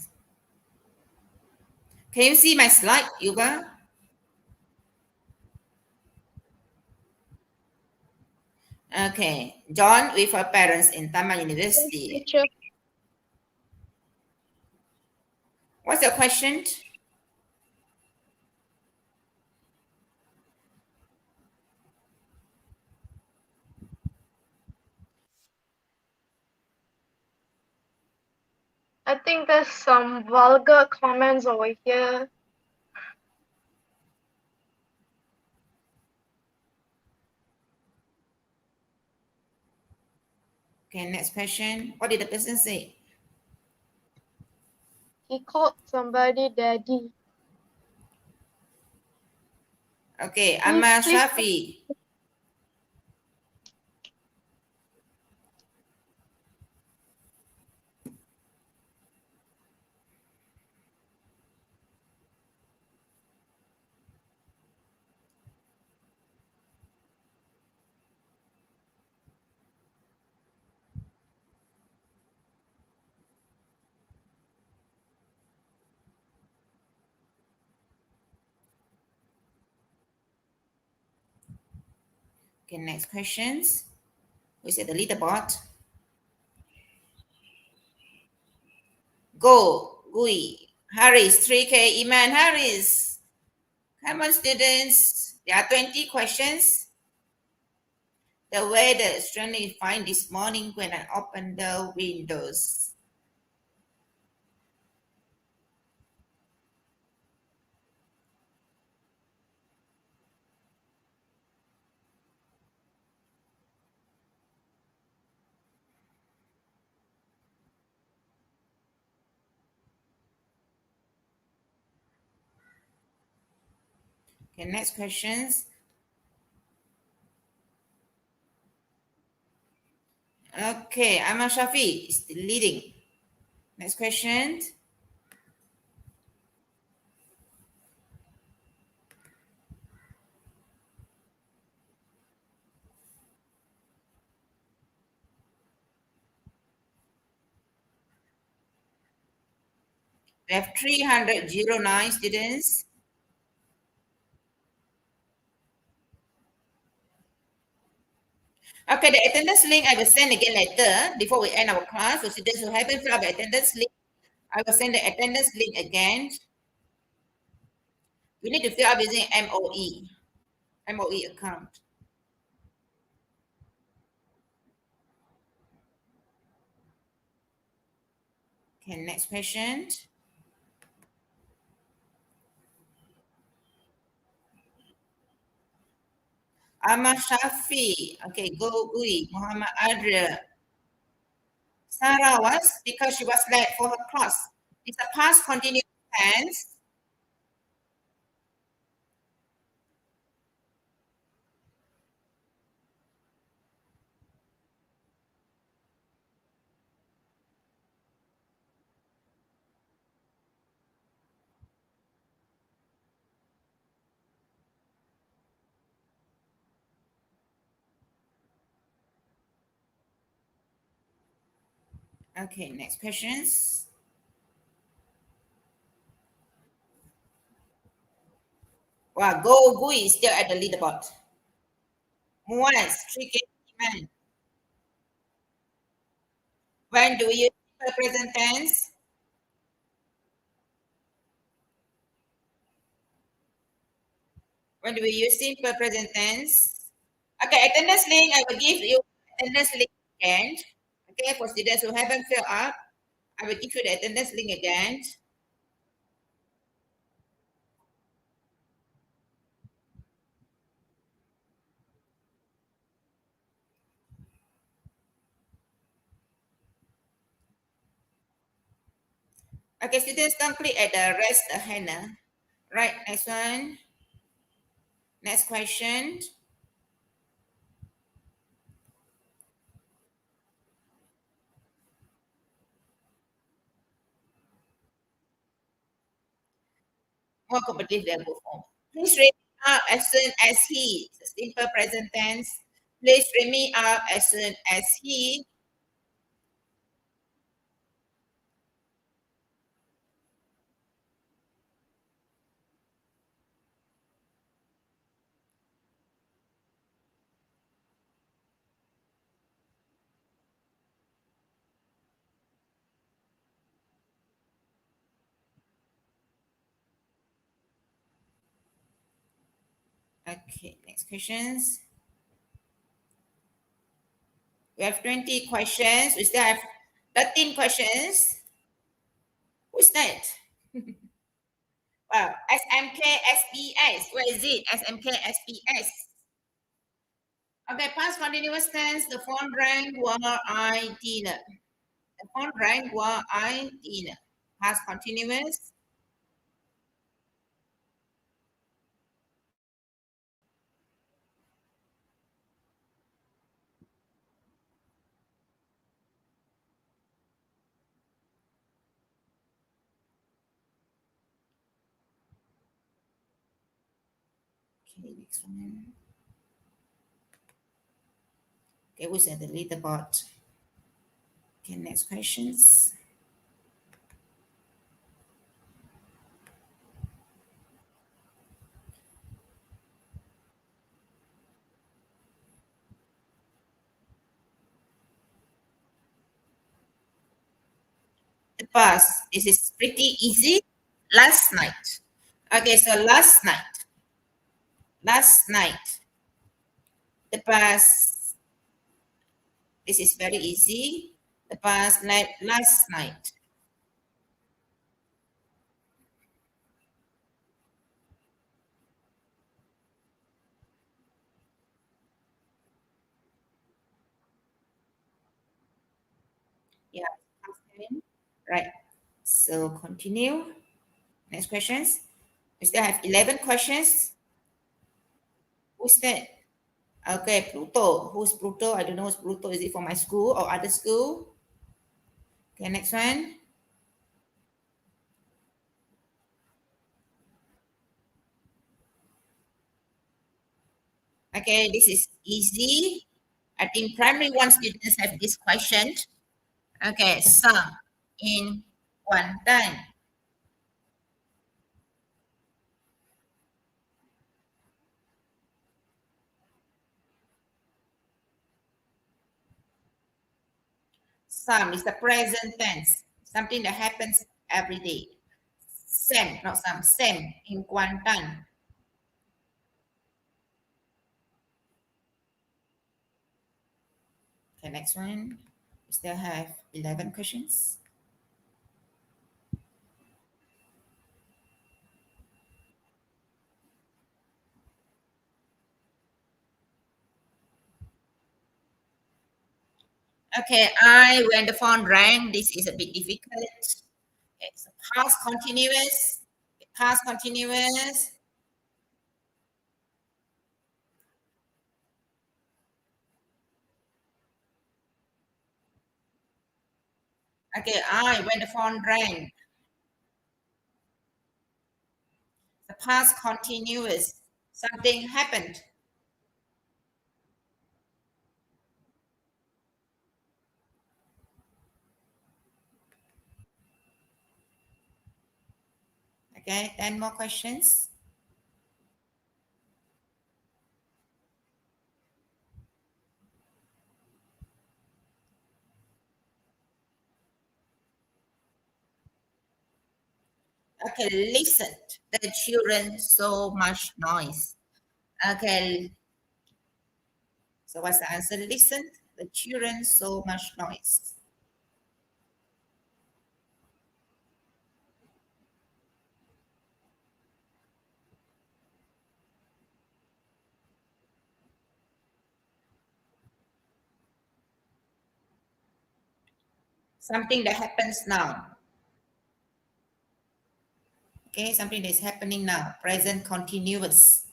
Speaker 1: Can you see my slide, Yuva? Okay. John with her parents in Taman
Speaker 2: Yes,
Speaker 1: University.
Speaker 2: teacher.
Speaker 1: What's your question?
Speaker 2: I think there's some vulgar comments over here.
Speaker 1: Okay, next question. What did the person say?
Speaker 2: He called somebody daddy.
Speaker 1: Okay,
Speaker 2: Please,
Speaker 1: Amma
Speaker 2: please.
Speaker 1: Shafi. Okay, next questions. We said the leaderboard. Go, Gui. Harris, 3K, Iman Harris. Come on, students. There are 20 questions. The weather is extremely fine this morning when I opened the windows. Okay, next questions. Okay, Ahmad Shafi is leading. Next question. We have 309 students. Okay, the attendance link I will send again later before we end our class. For students who haven't filled out the attendance link, I will send the attendance link again. You need to fill up using MOE account. Okay, next question. Ahmad Shafi. Okay, Go Ui, Muhammad Adria. Sarah was because she was late for her class. It's a past continuous tense. Okay, next questions. Wow, Go Gui is still at the leaderboard. Muaz, tricky man. When do we use the present tense? When do we use simple present tense? Okay, attendance link, I will give you attendance link again. Okay, for students who haven't filled up, I will give you the attendance link again. Okay, students don't click at the rest hand. Right, next one. Next question. More competitive verbal form. Please read me up as soon as he. It's a simple present tense. Please read me up as soon as he. Okay, next questions. We have 20 questions. We still have 13 questions. Who's that? Wow, SMKSBS. Where is it? SMKSBS. Okay, past continuous tense. The phone rang while I dinner. The phone rang while I dinner. Past continuous. Okay, next one. Okay, who's at the leaderboard? Okay, next questions. The past. This is pretty easy. Last night. Okay, so last night. last night. The past, this is very easy. The past night, last night. Yeah, past tense. Right. So continue. Next questions. We still have 11 questions. Who's that? Okay, Pluto. Who's Pluto? I don't know who's Pluto. Is it for my school or other school? Okay, next one. Okay, this is easy. I think primary one students have this question. Okay, sum in Kuantan. Sum is the present tense, something that happens every day. Sem, not some, sem in Kuantan. Okay, next one. We still have 11 questions. Okay, I when the phone rang, this is a bit difficult. Okay, so past continuous, past continuous. Okay, I when the phone rang, the past continuous. Something happened. Okay, 10 more questions. Okay, listen. The children so much noise. Okay, so what's the answer? Listen. The children so much noise. Something that happens now. Okay, something that is happening now. Present continuous.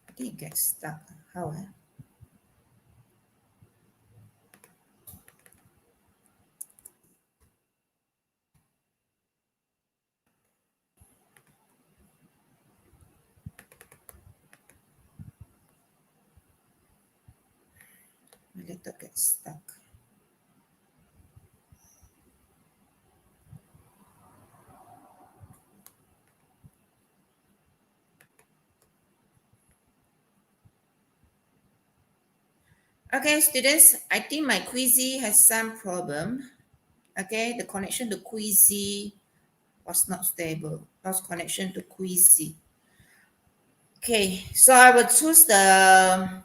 Speaker 1: I think it gets stuck. How? My laptop gets stuck. Okay, students, I think my Quizy has some problem. Okay, the connection to Quizy was not stable. Lost connection to Quizy. Okay, so I will choose the.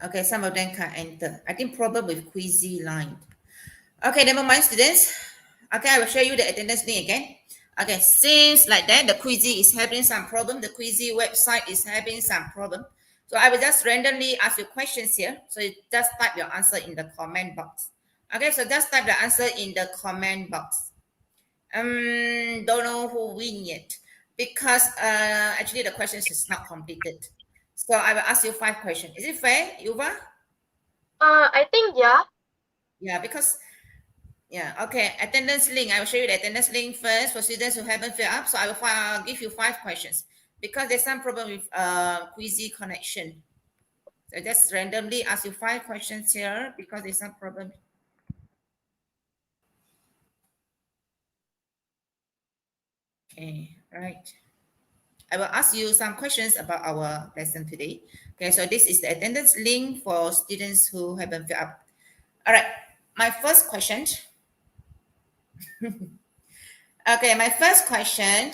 Speaker 1: Okay, some of them can't enter. I think problem with Quizy line. Okay, never mind, students. Okay, I will show you the attendance link again. Okay, seems like that the Quizy is having some problem. The Quizy website is having some problem. So I will just randomly ask you questions here. So you just type your answer in the comment box. Okay, so just type the answer in the comment box. Don't know who win yet because actually the questions is not completed. So I will ask you 5 questions. Is it fair, Yuva?
Speaker 2: I think yeah.
Speaker 1: Yeah, because yeah, okay. Attendance link. I will show you the attendance link first for students who haven't filled up. So I will give you 5 questions. because there's some problem with Quizy connection. So just randomly ask you 5 questions here because there's some problem. Okay, right. I will ask you some questions about our lesson today. Okay, so this is the attendance link for students who haven't filled up. All right, my first question. Okay, my first question.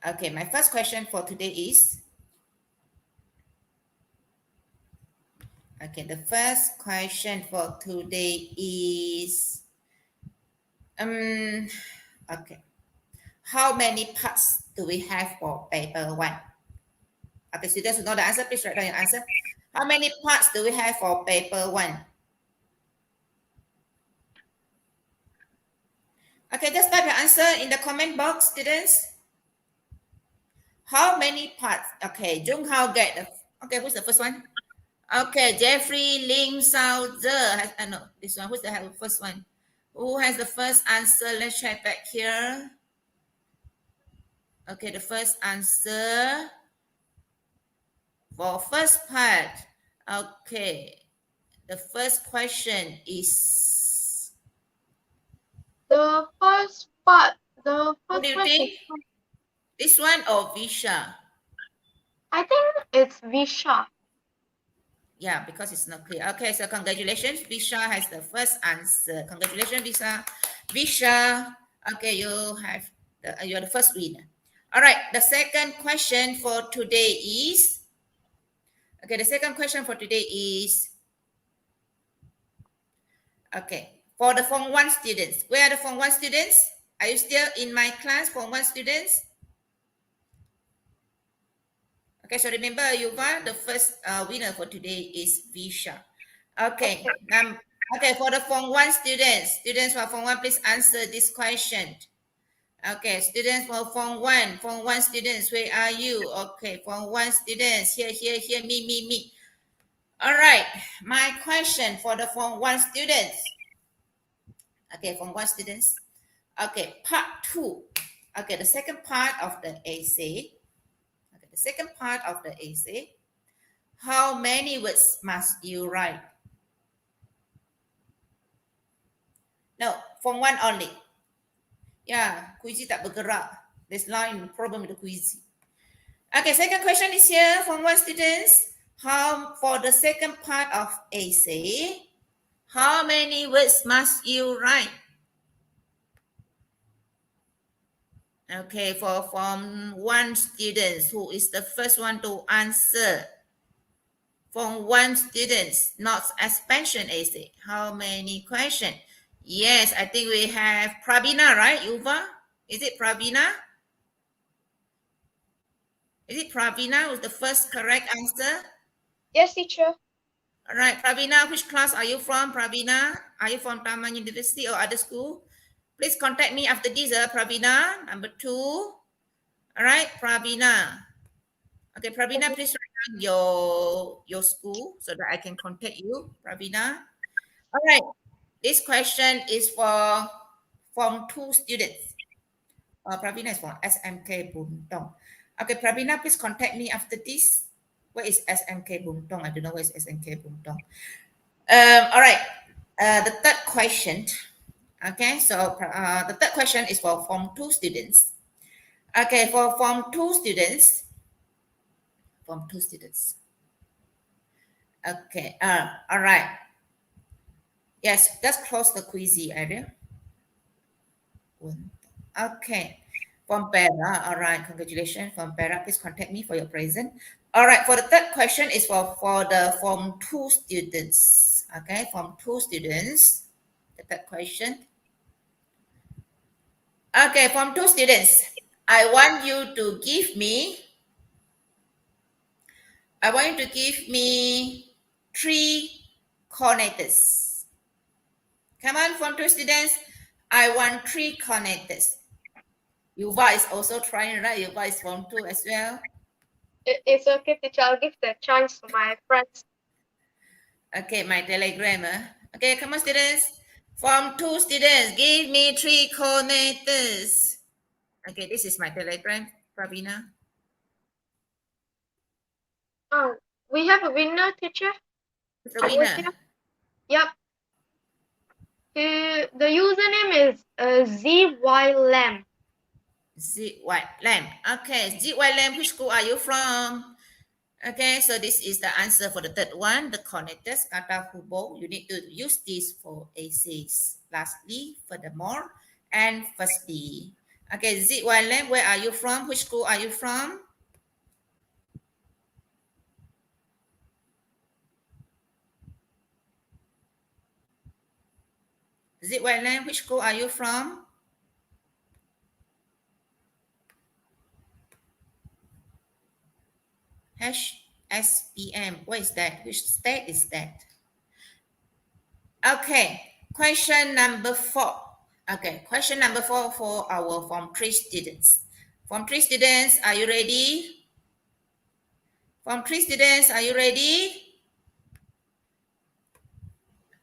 Speaker 1: Okay, my first question for today is. Okay, the first question for today is. Okay. How many parts do we have for paper one? Okay, students who know the answer, please write down your answer. How many parts do we have for paper one? Okay, just type your answer in the comment box, students. How many parts? Okay, Jung Hao get the. Okay, who's the first one? Okay, Jeffrey Ling Sao Ze. No, this one. Who's the first one? Who has the first answer? Let's check back here. Okay, the first answer for first part. Okay, the first question is.
Speaker 2: The first part, the
Speaker 1: Who do
Speaker 2: first
Speaker 1: you
Speaker 2: one is,
Speaker 1: think? This one or Visha?
Speaker 2: I think it's Visha.
Speaker 1: Yeah, because it's not clear. Okay, so congratulations. Visha has the first answer. Congratulations, Visha. Visha, okay, you're the first winner. All right, the second question for today is. Okay, the second question for today is. Okay, for the Form 1 students. Where are the Form 1 students? Are you still in my class, Form 1 students? Okay, so remember, Yuva, the first winner for today is Visha. Okay,
Speaker 2: Okay.
Speaker 1: okay, for the Form 1 students for Form 1, please answer this question. Okay, students for Form 1 students, where are you? Okay, Form 1 students, here, me. All right, my question for the Form 1 students. Okay, Form 1 students. Okay, part 2. Okay, the second part of the essay. Okay, the second part of the essay. How many words must you write? No, Form 1 only. Yeah, Quizy tak bergerak. There's line problem with the Quizy. Okay, second question is here from one students. How for the second part of essay, how many words must you write? Okay, for Form 1 students, who is the first one to answer? Form 1 students, not expansion essay. How many questions? Yes, I think we have Pravina, right, Yuva? Is it Pravina? Is it Pravina with the first correct answer?
Speaker 2: Yes, teacher.
Speaker 1: All right, Pravina, which class are you from, Pravina? Are you from Taman University or other school? Please contact me after this, Pravina. Number 2. All right, Pravina. Okay, Pravina,
Speaker 2: Okay.
Speaker 1: please write down your school so that I can contact you, Pravina. All right, this question is for Form 2 students. Pravina is from SMK Buntong. Okay, Pravina, please contact me after this. Where is SMK Buntong? I don't know where is SMK Buntong. All right. The third question. Okay, so the third question is for Form 2 students. Okay, for Form 2 students. Form 2 students. Okay, all right. Yes, just close the quizy area. Okay. From Para, all right, congratulations. From Para, please contact me for your present. All right, for the third question is for the Form 2 students. Okay, Form 2 students. The third question. Okay, Form 2 students. I want you to give me, I want you to give me 3 connectors. Come on, Form 2 students. I want 3 connectors. Yuva is also trying, right? Yuva is Form 2 as well.
Speaker 2: It's okay, teacher. I'll give the chance to my friends.
Speaker 1: Okay, my telegram. Okay, come on, students. Form 2 students, give me 3 connectors. Okay, this is my Telegram, Pravina.
Speaker 2: Oh, we have a winner, teacher.
Speaker 1: Who's the
Speaker 2: Over
Speaker 1: winner?
Speaker 2: here. Yep. The username is ZY Lam.
Speaker 1: ZY Lam. Okay, ZY Lam, which school are you from? Okay, so this is the answer for the third one, the connectors, kata hubung. You need to use this for essays. Lastly, furthermore, and firstly. Okay, ZY Lam, where are you from? Which school are you from? ZY Lam, which school are you from? HSPM. What is that? Which state is that? Okay, question number 4. Okay, question number 4 for our Form 3 students. Form 3 students, are you ready? Form 3 students, are you ready?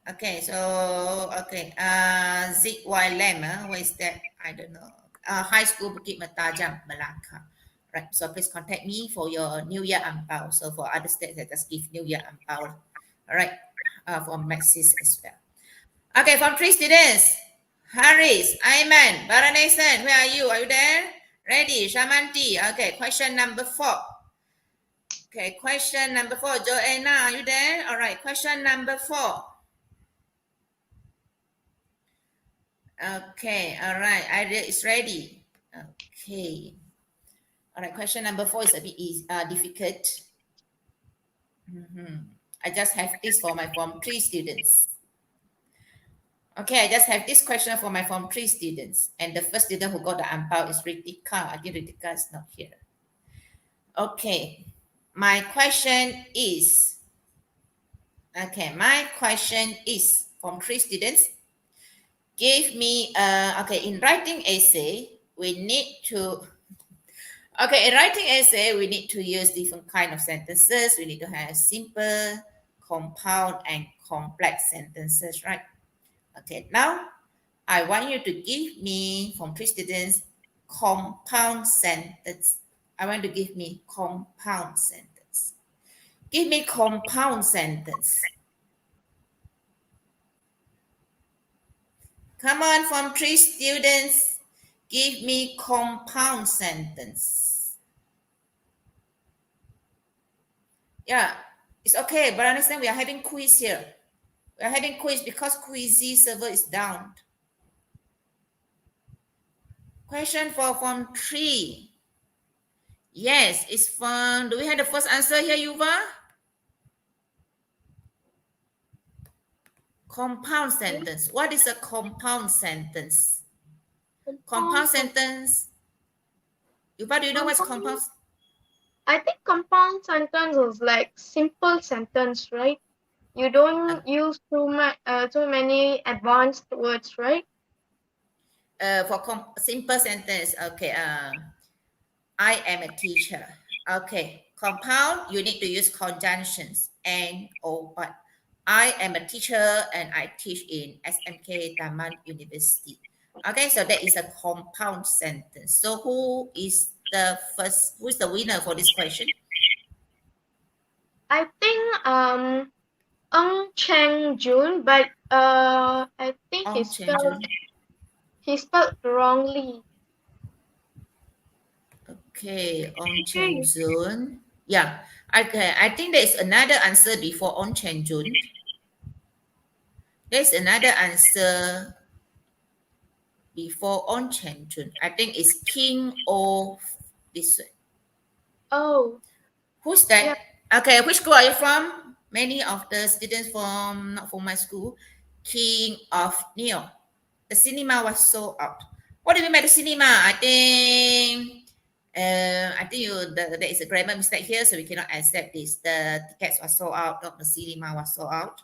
Speaker 1: Okay, so, okay, ZY Lam, where is that? I don't know. High School Bukit Mertajam, Melaka. Right, so please contact me for your New Year Ampao. So for other states, I just give New Year Ampao. All right, for Maxis as well. Okay, from 3 students. Haris, Aiman, Baranesan, where are you? Are you there? Ready, Shamanti. Okay, question number 4. Okay, question number 4. Joanna, are you there? All right, question number 4. Okay, all right, idea is ready. Okay. All right, question number 4 is a bit easy, difficult. I just have this for my Form 3 students. Okay, I just have this question for my Form 3 students. And the first student who got the ampao is Ritika. I think Ritika is not here. Okay, my question is, Form 3 students, give me, okay, in writing essay, in writing essay, we need to use different kind of sentences. We need to have simple, compound, and complex sentences, right? Okay, now I want you to give me, from 3 students, compound sentence. I want to give me compound sentence. Give me compound sentence. Come on, from 3 students, give me compound sentence. Yeah, it's okay, but understand we are having quiz here. We are having quiz because Quizzy server is down. Question for Form 3. Yes, it's fun. Do we have the first answer here, Yuva? Compound sentence. What is a compound sentence? Compound sentence. Yuva, do you know what's compound?
Speaker 2: I think compound sentence is like simple sentence, right? You
Speaker 1: Uh,
Speaker 2: don't use too many advanced words, right?
Speaker 1: for simple sentence, okay. I am a teacher. Okay, compound, you need to use conjunctions and or but. I am a teacher and I teach in SMK Taman University. Okay, so that is a compound sentence. So who is the winner for this question?
Speaker 2: I think Cheng Jun, but I think
Speaker 1: Ong Chen Jun.
Speaker 2: he spelled wrongly.
Speaker 1: Okay, Ong Chen
Speaker 2: Okay.
Speaker 1: Jun. Yeah, okay. I think there is another answer before Ong Chen Jun. There's another answer before On Chen Chun. I think it's King of this one.
Speaker 2: Oh,
Speaker 1: Who's that?
Speaker 2: yeah.
Speaker 1: Okay, which school are you from? Many of the students from not from my school. King of Neo. The cinema was sold out. What do you mean by the cinema? There is a grammar mistake here, so we cannot accept this. The tickets were sold out, not the cinema was sold out.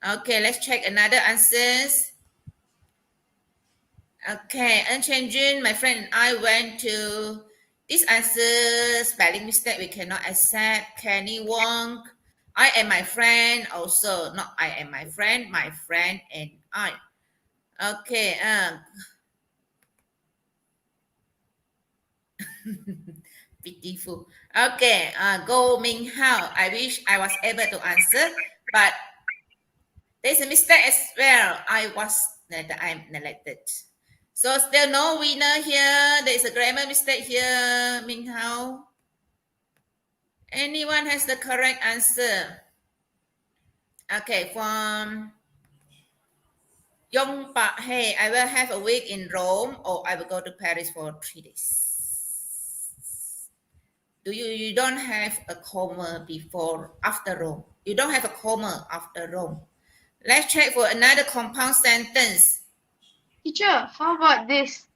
Speaker 1: Okay, let's check another answers. Okay, and Jun, my friend and I went to this answer spelling mistake we cannot accept. Kenny Wong, I am my friend. Also, not I am my friend and I. Okay, Pitiful. Okay, Go Ming Hao. I wish I was able to answer, but there's a mistake as well. I'm neglected. So still no winner here. There is a grammar mistake here, Ming Hao. Anyone has the correct answer? Okay, from Yong Pa. Hey, I will have a week in Rome, or I will go to Paris for 3 days. You don't have a comma before after Rome? You don't have a comma after Rome. Let's check for another compound sentence.
Speaker 2: Teacher, how about this?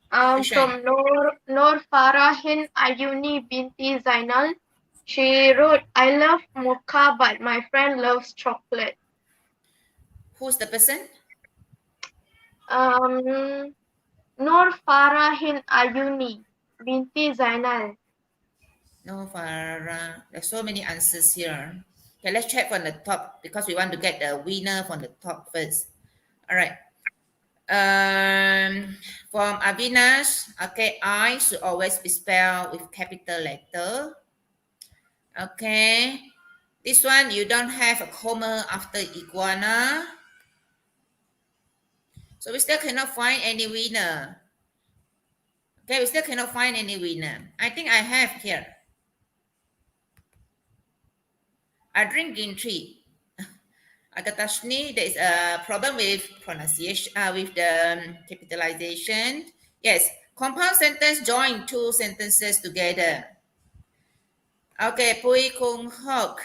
Speaker 1: Which one?
Speaker 2: From Noor Farahin Ayuni binti Zainal. She wrote, I love mocha, but my friend loves chocolate.
Speaker 1: Who's the person?
Speaker 2: Um, Noor Farahin Ayuni binti Zainal.
Speaker 1: No, Farah. There's so many answers here. Okay, let's check from the top because we want to get the winner from the top first. All right. From Avinash, okay, I should always be spelled with capital letter. Okay. This one, you don't have a comma after iguana. So we still cannot find any winner. Okay, we still cannot find any winner. I think I have here. I drink green tea. Agatashni, there is a problem with pronunciation, with the capitalization. Yes, compound sentence join two sentences together. Okay, Pui Kung Hok.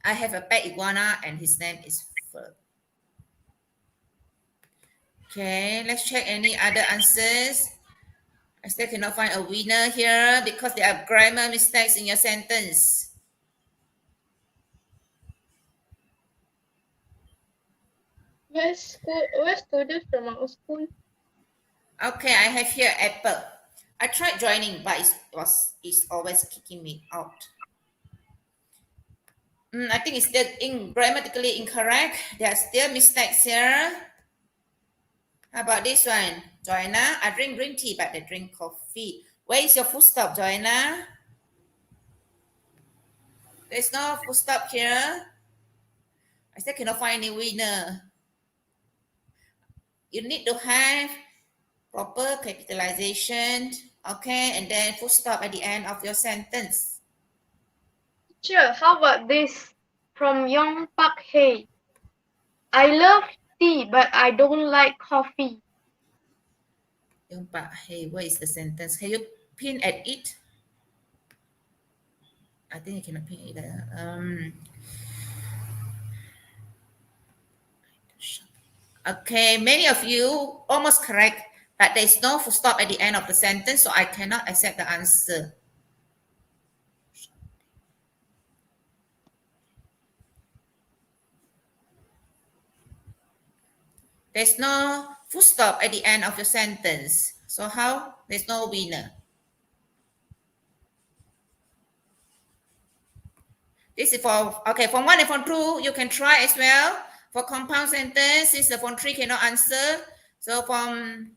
Speaker 1: I have a pet iguana and his name is Fur. Okay, let's check any other answers. I still cannot find a winner here because there are grammar mistakes in your sentence.
Speaker 2: Where's students from our school?
Speaker 1: Okay, I have here apple. I tried joining, but it's always kicking me out. I think it's still grammatically incorrect. There are still mistakes here. How about this one? Joanna, I drink green tea, but I drink coffee. Where is your full stop, Joanna? There's no full stop here. I still cannot find any winner. You need to have proper capitalization, okay, and then full stop at the end of your sentence.
Speaker 2: Teacher, how about this? From Young Park Hey. I love tea, but I don't like coffee.
Speaker 1: Hey, where is the sentence? Can you pin at it? I think I cannot pin it. Okay, many of you almost correct, but there's no full stop at the end of the sentence, so I cannot accept the answer. There's no full stop at the end of your sentence. So how? There's no winner. This is for, okay, from 1 and from 2, you can try as well. For compound sentence, since the from 3 cannot answer. So from,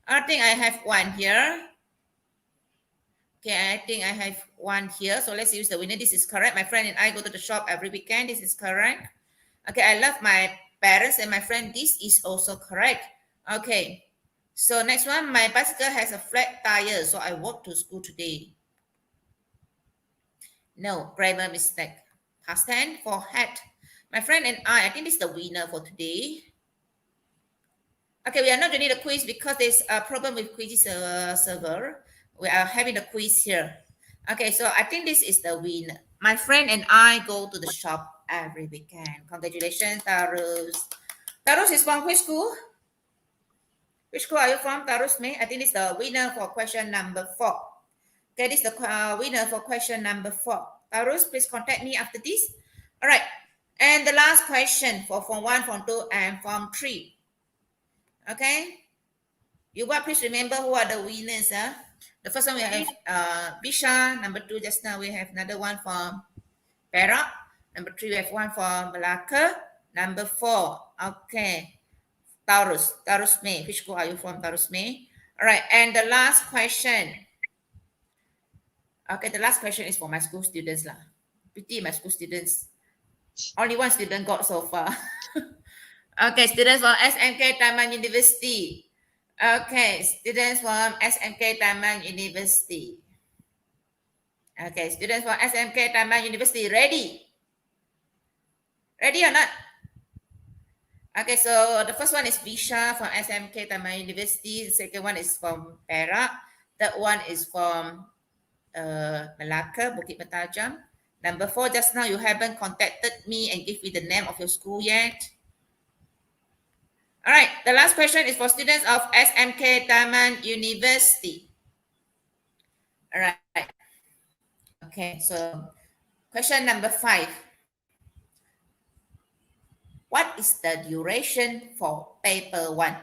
Speaker 1: I think I have one here. Okay, I think I have one here. So let's use the winner. This is correct. My friend and I go to the shop every weekend. This is correct. Okay, I love my parents and my friend. This is also correct. Okay, so next one, my bicycle has a flat tire, so I walk to school today. No, grammar mistake. Past tense for hat. My friend and I think this is the winner for today. Okay, we are not doing the quiz because there's a problem with quiz server. We are having a quiz here. Okay, so I think this is the winner. My friend and I go to the shop every weekend. Congratulations, Tarus. Tarus is from which school? Which school are you from, Tarus May? I think this is the winner for question number 4. Okay, this is the winner for question number 4. Tarus, please contact me after this. All right. And the last question for Form 1, Form 2, and Form 3. Okay. You what? Please remember who are the winners. The first one we have Bisha. Number 2, just now we have another one from Perak. Number 3, we have one from Malacca. Number 4, okay. Taurus May. Which school are you from, Taurus May? All right. And the last question. Okay, the last question is for my school students lah. Pity my school students. Only one student got so far. Okay, students from SMK Taman University. Okay, students from SMK Taman University. Okay, students from SMK Taman University, ready? Ready or not? Okay, so the first one is Visha from SMK Taman University. The second one is from Perak. Third one is from Melaka, Bukit Mertajam. Number 4, just now you haven't contacted me and give me the name of your school yet. All right, the last question is for students of SMK Taman University. All right. Okay, so question number 5. What is the duration for paper 1?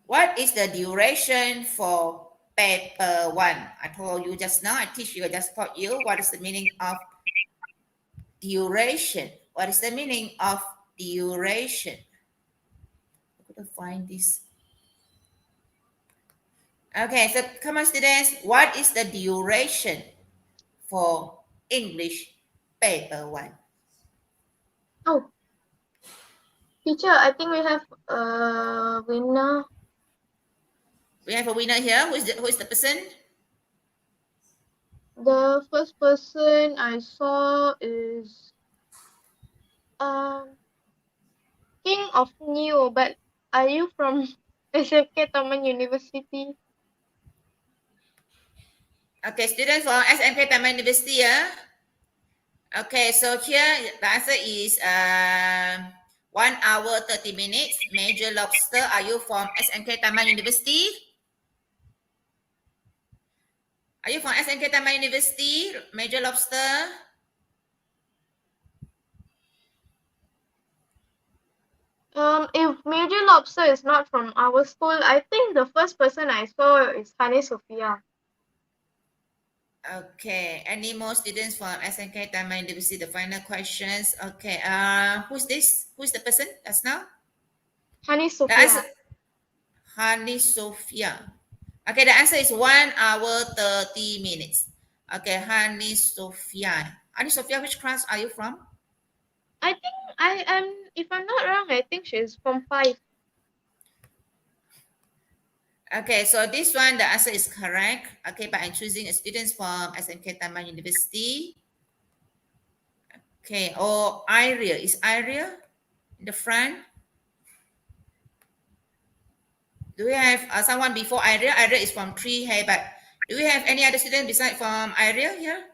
Speaker 1: What is the duration for paper 1? I told you just now, I teach you, I just taught you what is the meaning of duration. What is the meaning of duration? I'm going to find this. Okay, so come on students, what is the duration for English paper 1?
Speaker 2: Oh, teacher, I think we have a winner.
Speaker 1: We have a winner here. Who is the person?
Speaker 2: The first person I saw is um King of New, but are you from SFK Taman University?
Speaker 1: Okay, students from SMK Taman University, yeah? Okay, so here the answer is 1 hour 30 minutes. Major Lobster, are you from SMK Taman University? Are you from SMK Taman University, Major Lobster?
Speaker 2: If Major Lobster is not from our school, I think the first person I saw is Hani Sophia.
Speaker 1: Okay, any more students from SMK Taman University? The final questions. Okay, who's this? Who's the person just now?
Speaker 2: Hani
Speaker 1: The answer,
Speaker 2: Sophia.
Speaker 1: Hani Sophia. Okay, the answer is 1 hour 30 minutes. Okay, Hani Sophia. Hani Sophia, which class are you from?
Speaker 2: I think I am, if I'm not wrong, I think she's from 5.
Speaker 1: Okay, so this one, the answer is correct. Okay, but I'm choosing a students from SMK Taman University. Okay, or Iria. Is Iria in the front? Do we have someone before Iria? Iria is from 3, hey, but do we have any other student beside from Iria here?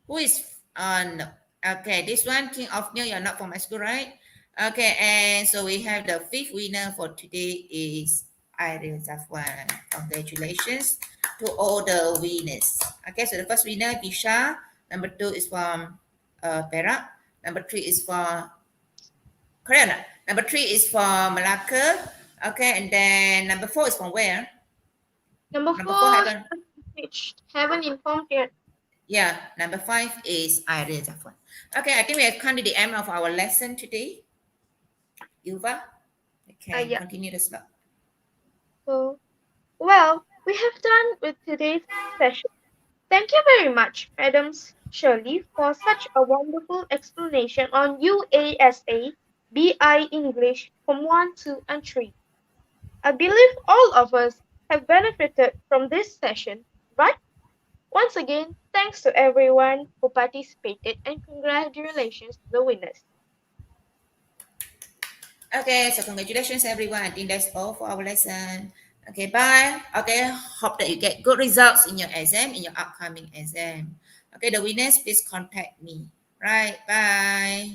Speaker 1: Who is no. Okay, this one, King of New, you're not from my school, right? Okay, and so we have the 5th winner for today is Irene Zafwan. Congratulations to all the winners. Okay, so the first winner, Bisha. Number 2 is from Perak. Number 3 is for Korea. Number 3 is from Malacca. Okay, and then number 4 is from where?
Speaker 2: Number
Speaker 1: Number 4
Speaker 2: 4,
Speaker 1: haven't.
Speaker 2: haven't informed yet.
Speaker 1: Yeah, number 5 is Irene Zafwan. Okay, I think we have come to the end of our lesson today. Yuva, okay,
Speaker 2: Yeah.
Speaker 1: continue the slide.
Speaker 2: So, well, we have done with today's session. Thank you very much, Madam Shirley, for such a wonderful explanation on UASA BI English from 1, 2, and 3. I believe all of us have benefited from this session, right? Once again, thanks to everyone who participated and congratulations to the winners.
Speaker 1: Okay, so congratulations everyone. I think that's all for our lesson. Okay, bye. Okay, hope that you get good results in your exam, in your upcoming exam. Okay, the winners, please contact me. Right, bye.